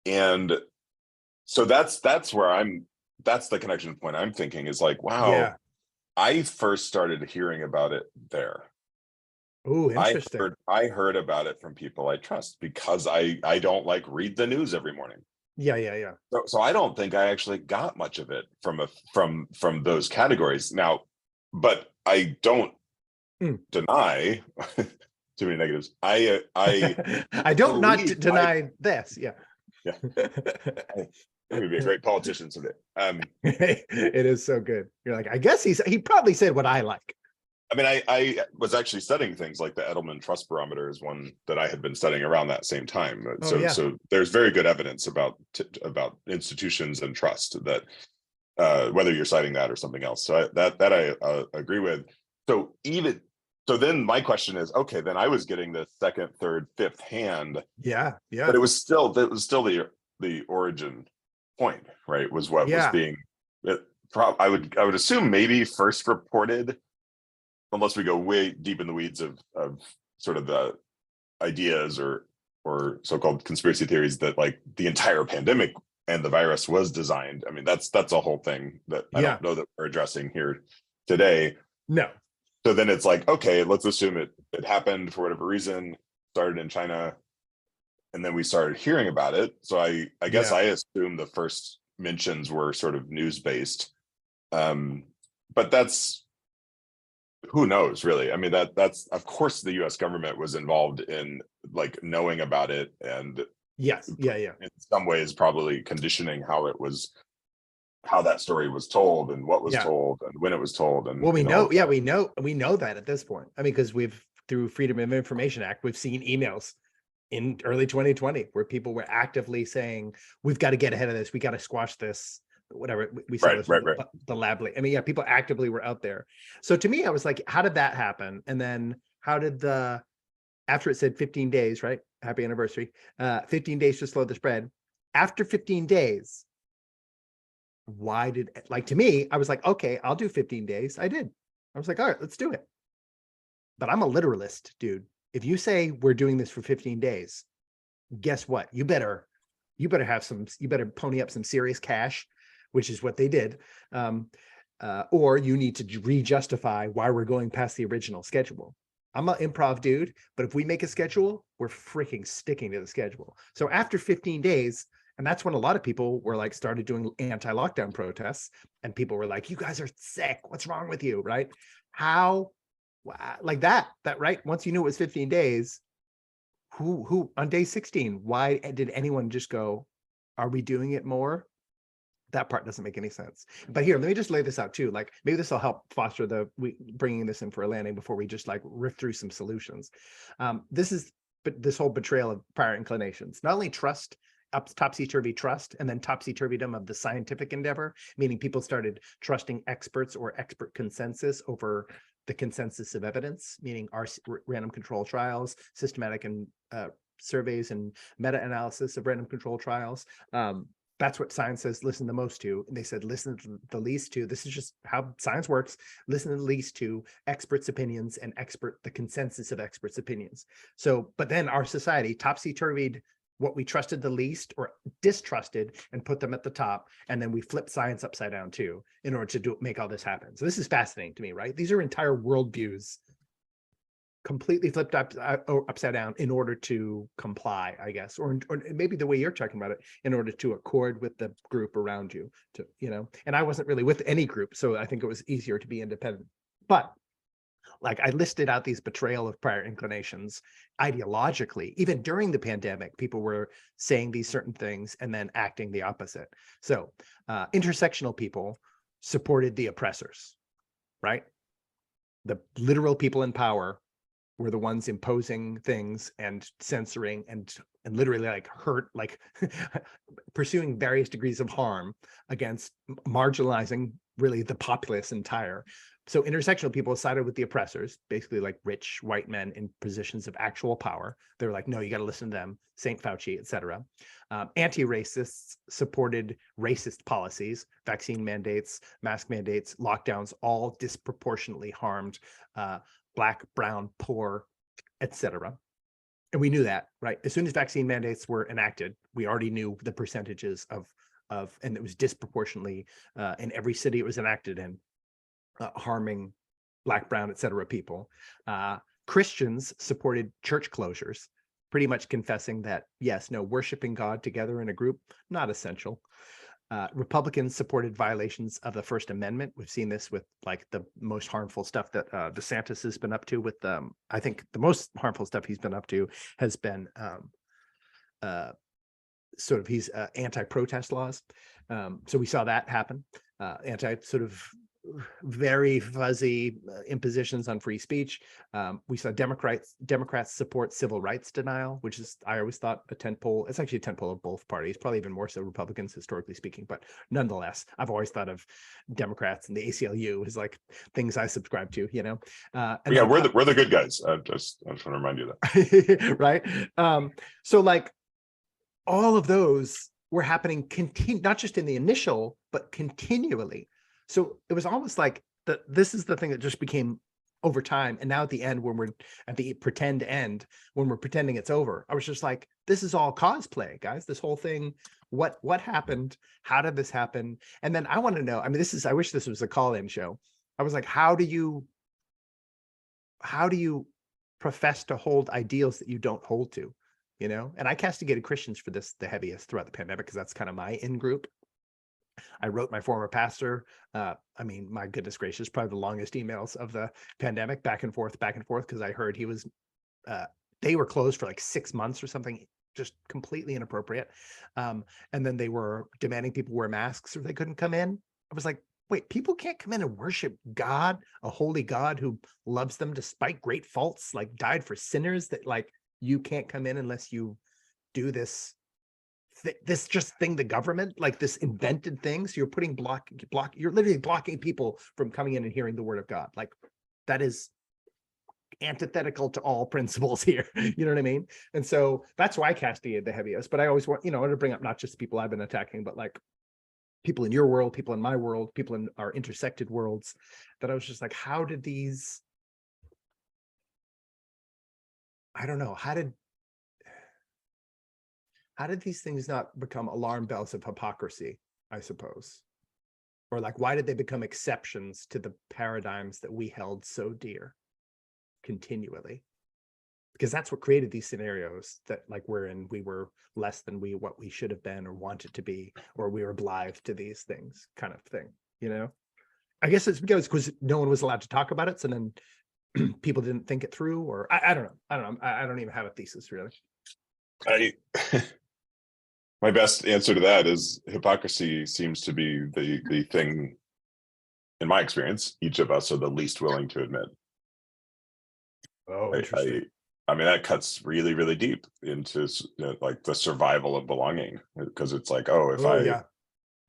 [SPEAKER 2] And so that's the connection point I'm thinking, is like, wow, I first started hearing about it there.
[SPEAKER 1] Oh, interesting.
[SPEAKER 2] I heard about it from people I trust, because I don't, like, read the news every morning.
[SPEAKER 1] Yeah.
[SPEAKER 2] So I don't think I actually got much of it from those categories now, but I don't deny too many negatives. I
[SPEAKER 1] don't not deny this. Yeah.
[SPEAKER 2] I'm gonna be a great politician someday.
[SPEAKER 1] It is so good. You're like, I guess he probably said what I like.
[SPEAKER 2] I mean, I was actually studying things like the Edelman Trust Barometer, is one that I had been studying around that same time. So there's very good evidence about institutions and trust, that whether you're citing that or something else. So I agree with. So then my question is, okay, then I was getting the second, third, fifth hand. But it was still the origin point, right? Was what was being. I would assume maybe first reported, unless we go way deep in the weeds of sort of the ideas or so-called conspiracy theories, that, like, the entire pandemic and the virus was designed. I mean, that's a whole thing that I don't know that we're addressing here today.
[SPEAKER 1] No.
[SPEAKER 2] So then it's like, okay, let's assume it happened for whatever reason, started in China, and then we started hearing about it. So I guess I assume the first mentions were sort of news-based. But that's, who knows, really? I mean, that's of course the U.S. government was involved in, like, knowing about it, and
[SPEAKER 1] in
[SPEAKER 2] some ways probably conditioning how that story was told, and what was told, and when it was told. And
[SPEAKER 1] we know that at this point. I mean, because through Freedom of Information Act, we've seen emails in early 2020 where people were actively saying, we've got to get ahead of this, we got to squash this, whatever we saw. The lab. I mean, people actively were out there. So to me, I was like, how did that happen? And then how did after it said 15 days, right? Happy anniversary. 15 days to slow the spread. After 15 days, to me, I was like, okay, I'll do 15 days. I did. I was like, all right, let's do it. But I'm a literalist, dude. If you say we're doing this for 15 days, guess what? You better pony up some serious cash, which is what they did. Or you need to re-justify why we're going past the original schedule. I'm an improv dude, but if we make a schedule, we're freaking sticking to the schedule. So after 15 days, and that's when a lot of people were like started doing anti-lockdown protests, and people were like, you guys are sick. What's wrong with you? Right? How like that right? Once you knew it was 15 days, who on day 16, why did anyone just go, are we doing it more? That part doesn't make any sense. But here, let me just lay this out too. Like maybe this will help foster bringing this in for a landing before we just like riff through some solutions. This whole betrayal of prior inclinations, not only trust, topsy-turvy trust, and then topsy-turvydom of the scientific endeavor, meaning people started trusting experts or expert consensus over the consensus of evidence, meaning our random control trials, systematic and surveys and meta-analysis of random control trials. That's what science says listen the most to. And they said listen to the least to. This is just how science works. Listen to the least to experts' opinions and the consensus of experts' opinions. So, but then our society topsy-turvied what we trusted the least or distrusted and put them at the top. And then we flip science upside down too in order to make all this happen. So this is fascinating to me, right? These are entire worldviews completely flipped upside down in order to comply, I guess, or maybe the way you're talking about it, in order to accord with the group around you, and I wasn't really with any group, so I think it was easier to be independent. But like I listed out these betrayal of prior inclinations ideologically. Even during the pandemic, people were saying these certain things and then acting the opposite. So intersectional people supported the oppressors, right? The literal people in power were the ones imposing things and censoring and literally like hurt, like pursuing various degrees of harm against marginalizing really the populace entire. So intersectional people sided with the oppressors, basically like rich white men in positions of actual power. They were like, no, you got to listen to them, St. Fauci, etc. Anti-racists supported racist policies, vaccine mandates, mask mandates, lockdowns, all disproportionately harmed Black, brown, poor, etc. And we knew that, right? As soon as vaccine mandates were enacted, we already knew the percentages and it was disproportionately in every city it was enacted in, harming Black, brown, etc. people. Christians supported church closures, pretty much confessing that, yes, no, worshiping God together in a group, not essential. Republicans supported violations of the First Amendment. We've seen this with like the most harmful stuff that DeSantis has been up to with I think the most harmful stuff he's been up to has been sort of he's anti-protest laws. So we saw that happen, anti sort of very fuzzy impositions on free speech. We saw Democrats support civil rights denial, which is, I always thought, a tentpole. It's actually a tentpole of both parties, probably even more so Republicans historically speaking, but nonetheless, I've always thought of Democrats and the ACLU as like things I subscribe to, And
[SPEAKER 2] yeah, we're the good guys. I just want to remind you
[SPEAKER 1] that. Right. So like all of those were happening not just in the initial, but continually. So it was almost like this is the thing that just became over time. And now at the end, when we're at the pretend end, when we're pretending it's over, I was just like, this is all cosplay, guys. This whole thing, what happened? How did this happen? And then I want to know, I mean, I wish this was a call-in show. I was like, how do you profess to hold ideals that you don't hold to? And I castigated Christians for this the heaviest throughout the pandemic, because that's kind of my in-group. I wrote my former pastor. I mean, my goodness gracious, probably the longest emails of the pandemic, back and forth, because I heard he was, they were closed for like 6 months or something, just completely inappropriate. And then they were demanding people wear masks or they couldn't come in. I was like, wait, people can't come in and worship God, a holy God who loves them despite great faults, like died for sinners, that like you can't come in unless you do this thing, the government, like this invented thing. So you're putting you're literally blocking people from coming in and hearing the word of God. Like that is antithetical to all principles here. You know what I mean? And so that's why I castigated the heaviest. But I always want, I want to bring up not just people I've been attacking, but like people in your world, people in my world, people in our intersected worlds, that I was just like, how did these, I don't know, how did these things not become alarm bells of hypocrisy, I suppose? Or like, why did they become exceptions to the paradigms that we held so dear? continually, because that's what created these scenarios that like we were less than what we should have been or wanted to be, or we were blind to these things, kind of thing, you know. I guess it's because no one was allowed to talk about it, so then people didn't think it through, or I don't know. I don't even have a thesis really.
[SPEAKER 2] I my best answer to that is hypocrisy seems to be the thing, in my experience, each of us are the least willing to admit.
[SPEAKER 1] Oh, interesting.
[SPEAKER 2] I mean, that cuts really, really deep into like the survival of belonging, because it's like, oh,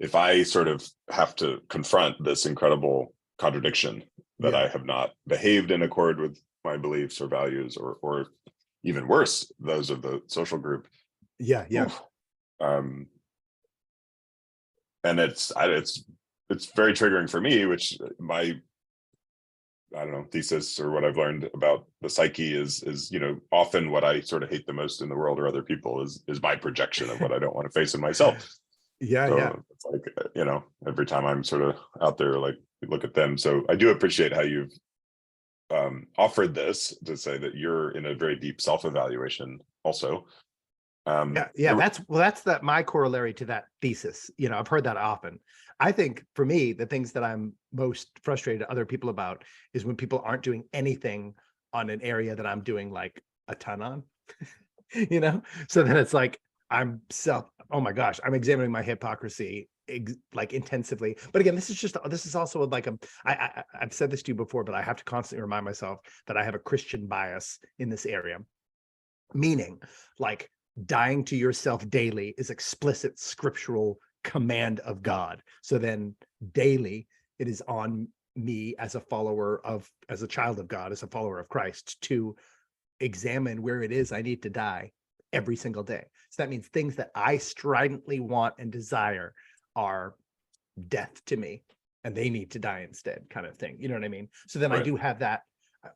[SPEAKER 2] if I sort of have to confront this incredible contradiction that I have not behaved in accord with my beliefs or values, or even worse, those of the social group. Oof. And it's very triggering for me, which I don't know, thesis or what I've learned about the psyche is, you know, often what I sort of hate the most in the world or other people is my projection of what I don't want to face in myself. It's like, you know, every time I'm sort of out there, like, look at them. So I do appreciate how you've offered this to say that you're in a very deep self-evaluation also.
[SPEAKER 1] That's my corollary to that thesis. You know, I've heard that often. I think for me, the things that I'm most frustrated at other people about is when people aren't doing anything on an area that I'm doing like a ton on, you know? So then it's like, oh my gosh, I'm examining my hypocrisy like intensively. But again, this is also like I've said this to you before, but I have to constantly remind myself that I have a Christian bias in this area, meaning like dying to yourself daily is explicit scriptural command of God. So then daily it is on me as a child of God, as a follower of Christ, to examine where it is I need to die every single day. So that means things that I stridently want and desire are death to me, and they need to die instead, kind of thing. You know what I mean? So then I do have that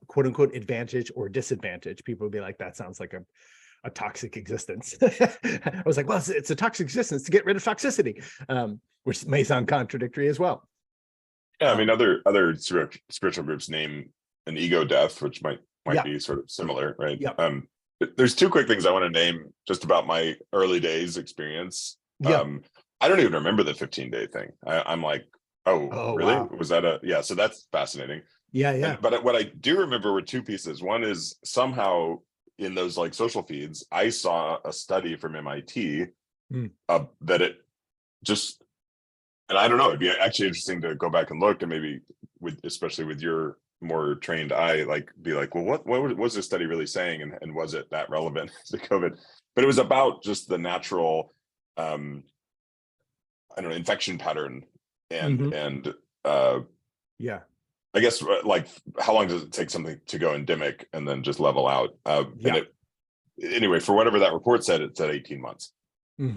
[SPEAKER 1] quote unquote advantage or disadvantage. People would be like, that sounds like a toxic existence. I was like, well, it's a toxic existence to get rid of toxicity, which may sound contradictory as well.
[SPEAKER 2] Yeah, I mean, other spiritual groups name an ego death, which might be sort of similar, right? There's two quick things I want to name just about my early days experience. I don't even remember the 15-day thing. I'm like, oh really? Wow. Was that so that's fascinating. But what I do remember were two pieces. One is somehow in those like social feeds, I saw a study from MIT that it just, and I don't know, it'd be actually interesting to go back and look, and maybe especially with your more trained eye, like be like, well, what was this study really saying, and was it that relevant to COVID? But it was about just the natural, I don't know, infection pattern, and I guess like how long does it take something to go endemic and then just level out? And anyway, for whatever that report said, it said 18 months.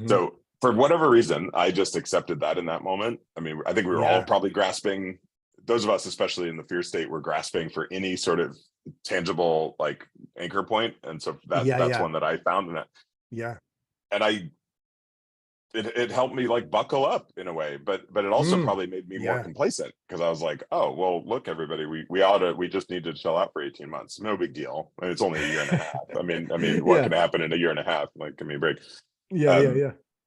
[SPEAKER 2] So for whatever reason, I just accepted that in that moment. I mean, I think we were all probably grasping, those of us, especially in the fear state, were grasping for any sort of tangible like anchor point. And so that's one that I found in that. And it helped me like buckle up in a way, but it also probably made me more complacent, because I was like, oh, well, look, everybody, we just need to chill out for 18 months. No big deal. I mean, it's only a year and a half. I mean, what can happen in a year and a half? Like, give me a break.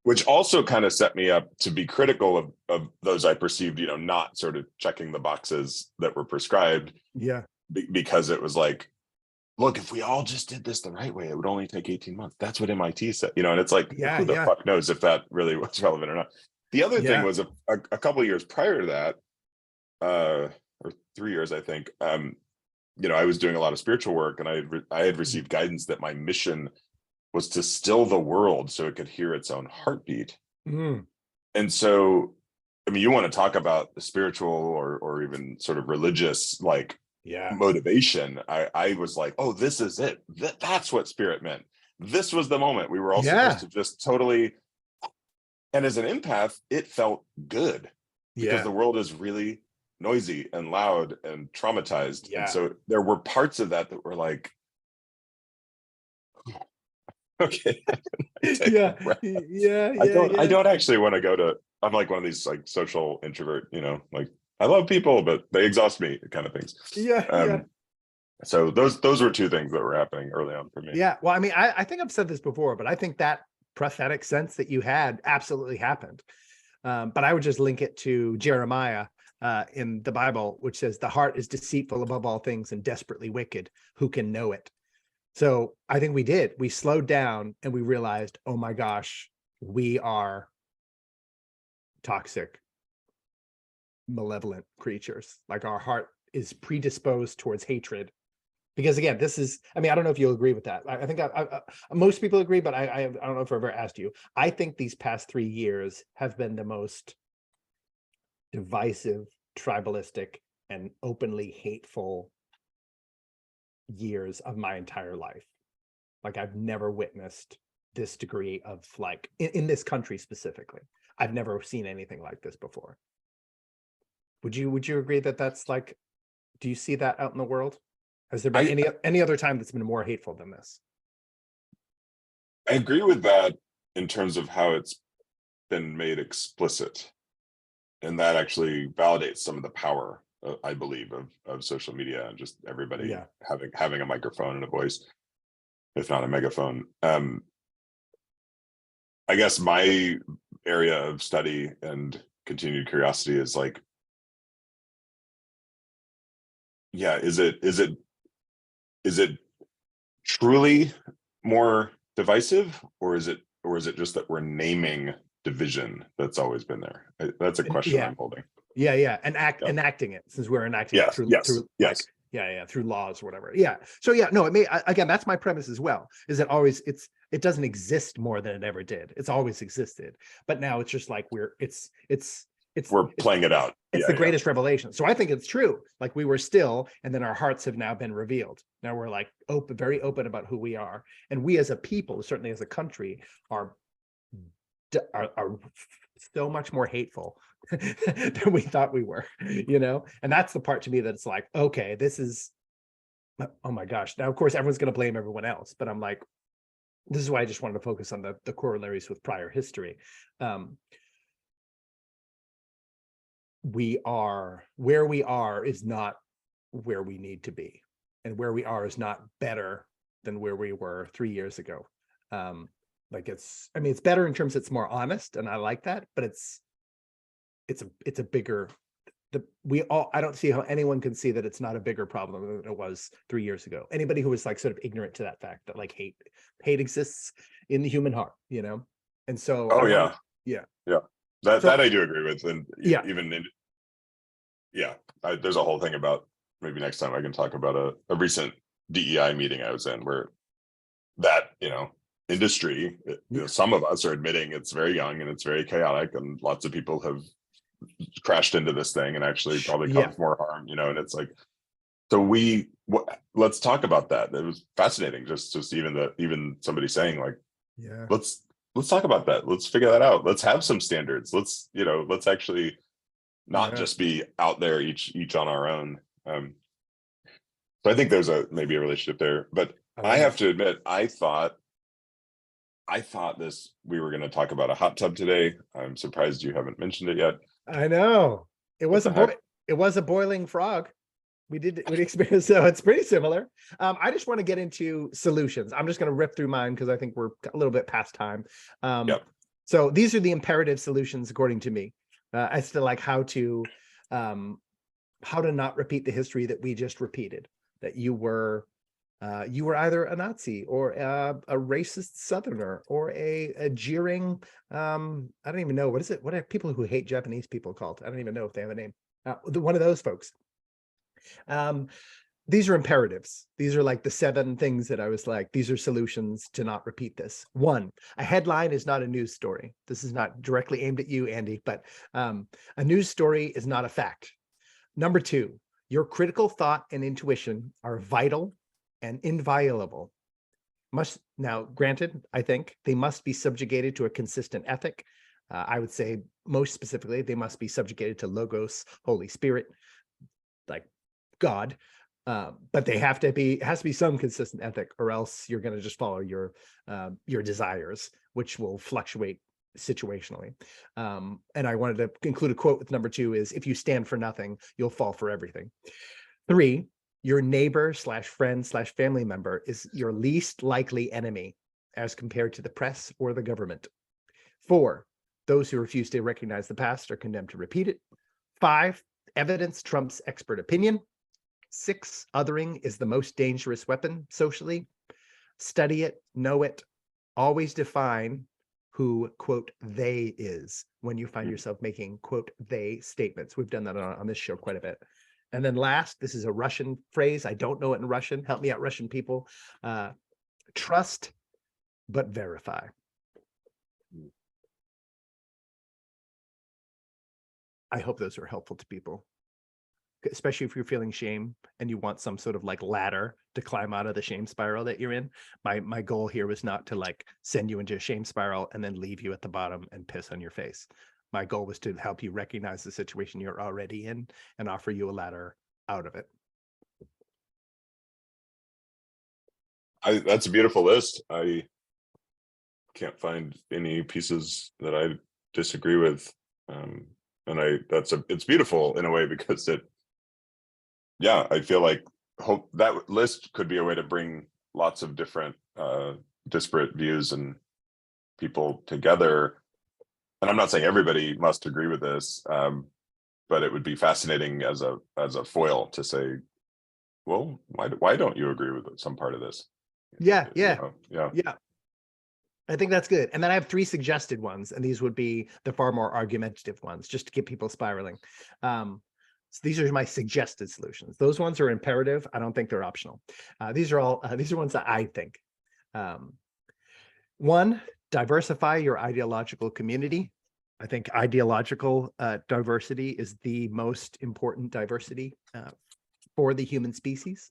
[SPEAKER 2] Which also kind of set me up to be critical of those I perceived, you know, not sort of checking the boxes that were prescribed. Because it was like, look, if we all just did this the right way, it would only take 18 months. That's what MIT said, you know, and it's like, who the fuck knows if that really was relevant or not. The other thing was a couple of years prior to that, or 3 years, I think, you know, I was doing a lot of spiritual work, and I had received guidance that my mission was to still the world so it could hear its own heartbeat. And so, I mean, you want to talk about the spiritual or even sort of religious, like, motivation. I was like, oh, this is it. That's what spirit meant. This was the moment we were all supposed to just totally. And as an empath, it felt good, because the world is really noisy and loud and traumatized. And so there were parts of that were like, okay. I don't actually want to go to, I'm like one of these like social introvert, you know, like I love people, but they exhaust me kind of things. So those were two things that were happening early on for me.
[SPEAKER 1] Yeah. Well, I mean, I think I've said this before, but I think that prophetic sense that you had absolutely happened. But I would just link it to Jeremiah in the Bible, which says the heart is deceitful above all things and desperately wicked. Who can know it? So I think we did. We slowed down and we realized, oh my gosh, we are toxic, malevolent creatures. Like our heart is predisposed towards hatred. Because again, this is, I mean, I don't know if you'll agree with that. I think most people agree, but I don't know if I've ever asked you. I think these past 3 years have been the most divisive, tribalistic, and openly hateful years of my entire life. Like I've never witnessed this degree of like, in this country specifically, I've never seen anything like this before. Would you agree that that's like, do you see that out in the world? Has there been any other time that's been more hateful than this?
[SPEAKER 2] I agree with that in terms of how it's been made explicit. And that actually validates some of the power, I believe, of social media and just everybody having a microphone and a voice, if not a megaphone. I guess my area of study and continued curiosity is like, yeah, is it truly more divisive, or is it just that we're naming division that's always been there? That's a question I'm holding.
[SPEAKER 1] And enacting it, since we're enacting it through through laws or whatever. So no, it may, again, that's my premise as well, is it always, it doesn't exist more than it ever did. It's always existed, but now it's just like we're
[SPEAKER 2] playing it out.
[SPEAKER 1] It's the greatest revelation. So I think it's true. Like we were still, and then our hearts have now been revealed. Now we're like very open about who we are. And we as a people, certainly as a country, are so much more hateful than we thought we were, And that's the part to me that it's like, okay, this is, oh my gosh. Now, of course, everyone's going to blame everyone else, but I'm like, this is why I just wanted to focus on the corollaries with prior history. Where we are is not where we need to be, and where we are is not better than where we were 3 years ago. Like it's better in terms it's more honest, and I like that, but it's a bigger, I don't see how anyone can see that it's not a bigger problem than it was 3 years ago. Anybody who was like sort of ignorant to that fact that like hate exists in the human heart, And so
[SPEAKER 2] that I do agree with. And there's a whole thing about, maybe next time I can talk about a recent DEI meeting I was in, where that, industry, some of us are admitting it's very young and it's very chaotic, and lots of people have crashed into this thing and actually probably caused more harm, and it's like, so let's talk about that. It was fascinating, just even somebody saying like, let's talk about that. Let's figure that out. Let's have some standards. Let's actually not just be out there each on our own. So I think there's maybe a relationship there, but I have to admit, I thought we were going to talk about a hot tub today. I'm surprised you haven't mentioned it yet. I
[SPEAKER 1] know it was a boiling frog. We experienced, so it's pretty similar. I just want to get into solutions. I'm just going to rip through mine because I think we're a little bit past time. So these are the imperative solutions according to me, as to like how to not repeat the history that we just repeated. That you were either a Nazi or a racist Southerner or a jeering, I don't even know, what are people who hate Japanese people called? I don't even know if they have a name. One of those folks. These are imperatives. These are like the 7 things that I was like, these are solutions to not repeat this. 1, a headline is not a news story. This is not directly aimed at you, Andy, but a news story is not a fact. Number 2, your critical thought and intuition are vital and inviolable. Now, granted, I think they must be subjugated to a consistent ethic. I would say most specifically, they must be subjugated to Logos, Holy Spirit, like God. But it has to be some consistent ethic, or else you're going to just follow your desires, which will fluctuate situationally. And I wanted to include a quote with number 2 is, if you stand for nothing, you'll fall for everything. 3, Your neighbor / friend / family member is your least likely enemy as compared to the press or the government. 4, those who refuse to recognize the past are condemned to repeat it. 5, evidence trumps expert opinion. 6, othering is the most dangerous weapon socially. Study it, know it, always define who, quote, they is when you find yourself making, quote, they statements. We've done that on this show quite a bit. And then last, this is a Russian phrase. I don't know it in Russian. Help me out, Russian people. Trust, but verify. I hope those are helpful to people, especially if you're feeling shame and you want some sort of like ladder to climb out of the shame spiral that you're in. My goal here was not to like send you into a shame spiral and then leave you at the bottom and piss on your face. My goal was to help you recognize the situation you're already in and offer you a ladder out of it.
[SPEAKER 2] That's a beautiful list. I can't find any pieces that I disagree with. And it's beautiful in a way because I feel like hope that list could be a way to bring lots of different disparate views and people together. And I'm not saying everybody must agree with this, but it would be fascinating as a foil to say, well, why don't you agree with some part of this?
[SPEAKER 1] Yeah. I think that's good. And then I have 3 suggested ones, and these would be the far more argumentative ones, just to get people spiraling. So these are my suggested solutions. Those ones are imperative. I don't think they're optional. These are ones that I think. 1, diversify your ideological community. I think ideological diversity is the most important diversity for the human species.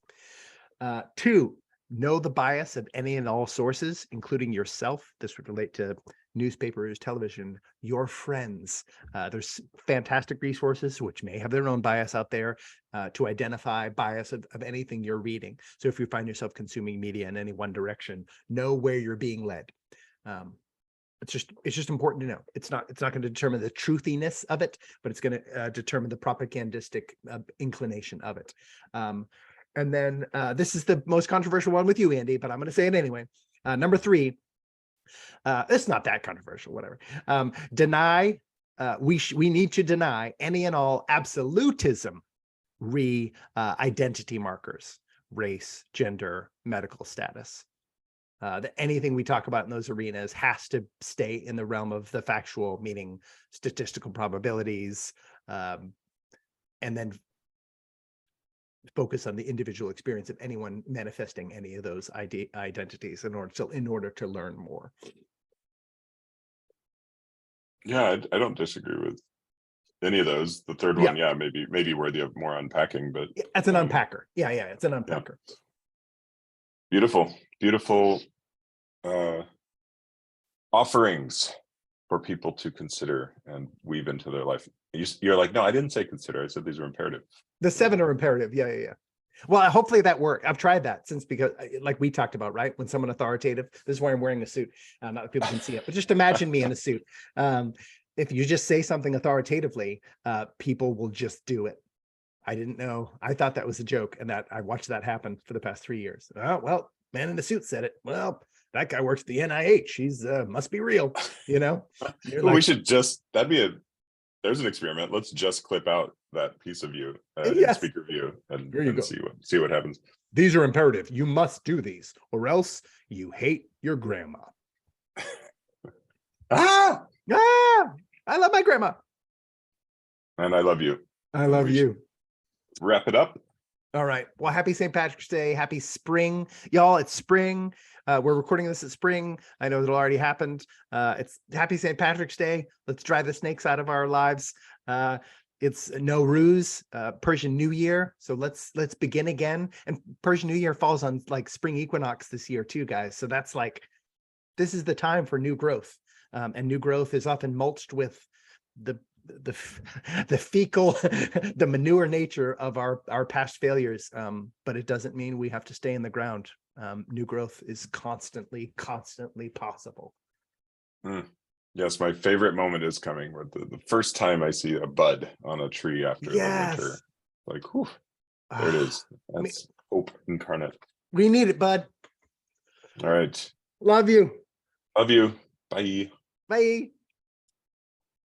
[SPEAKER 1] 2, know the bias of any and all sources, including yourself. This would relate to newspapers, television, your friends. There's fantastic resources which may have their own bias out there to identify bias of anything you're reading. So if you find yourself consuming media in any one direction, know where you're being led. It's just important to know. It's not going to determine the truthiness of it, but it's going to determine the propagandistic inclination of it. And then this is the most controversial one with you, Andy, but I'm going to say it anyway. Number 3, it's not that controversial, whatever. Deny, we need to deny any and all absolutism identity markers, race, gender, medical status. That anything we talk about in those arenas has to stay in the realm of the factual, meaning statistical probabilities, and then focus on the individual experience of anyone manifesting any of those identities in order to learn more.
[SPEAKER 2] Yeah, I don't disagree with any of those. The third one, maybe worthy of more unpacking, but
[SPEAKER 1] it's an unpacker. Yeah, it's an unpacker.
[SPEAKER 2] Beautiful offerings for people to consider and weave into their life. You're like, no, I didn't say consider. I said these are imperative.
[SPEAKER 1] The 7 are imperative. Yeah. Well, hopefully that worked. I've tried that because like we talked about, right? When someone authoritative, this is why I'm wearing a suit. Not that people can see it, but just imagine me in a suit. If you just say something authoritatively, people will just do it. I didn't know. I thought that was a joke, and that I watched that happen for the past 3 years. Oh, well, man in the suit said it. Well, that guy works at the NIH. He's must be real,
[SPEAKER 2] We should there's an experiment. Let's just clip out that piece of you in speaker view and see what happens.
[SPEAKER 1] These are imperative. You must do these, or else you hate your grandma. I love my grandma.
[SPEAKER 2] And I love you.
[SPEAKER 1] I love you.
[SPEAKER 2] Wrap it up.
[SPEAKER 1] All right. Well, happy St. Patrick's Day. Happy spring. Y'all, it's spring. We're recording this at spring. I know it'll already happened. It's happy St. Patrick's Day. Let's drive the snakes out of our lives. It's no ruse, Persian New Year. So let's begin again. And Persian New Year falls on like spring equinox this year too, guys. So that's like, this is the time for new growth. And new growth is often mulched with the fecal, the manure nature of our past failures. But it doesn't mean we have to stay in the ground. New growth is constantly possible.
[SPEAKER 2] Yes, my favorite moment is coming with the first time I see a bud on a tree after the winter. Like, whew. There it is.
[SPEAKER 1] I mean,
[SPEAKER 2] That's hope incarnate.
[SPEAKER 1] we need it, bud.
[SPEAKER 2] All right.
[SPEAKER 1] Love you.
[SPEAKER 2] Love you. Bye.
[SPEAKER 1] Bye.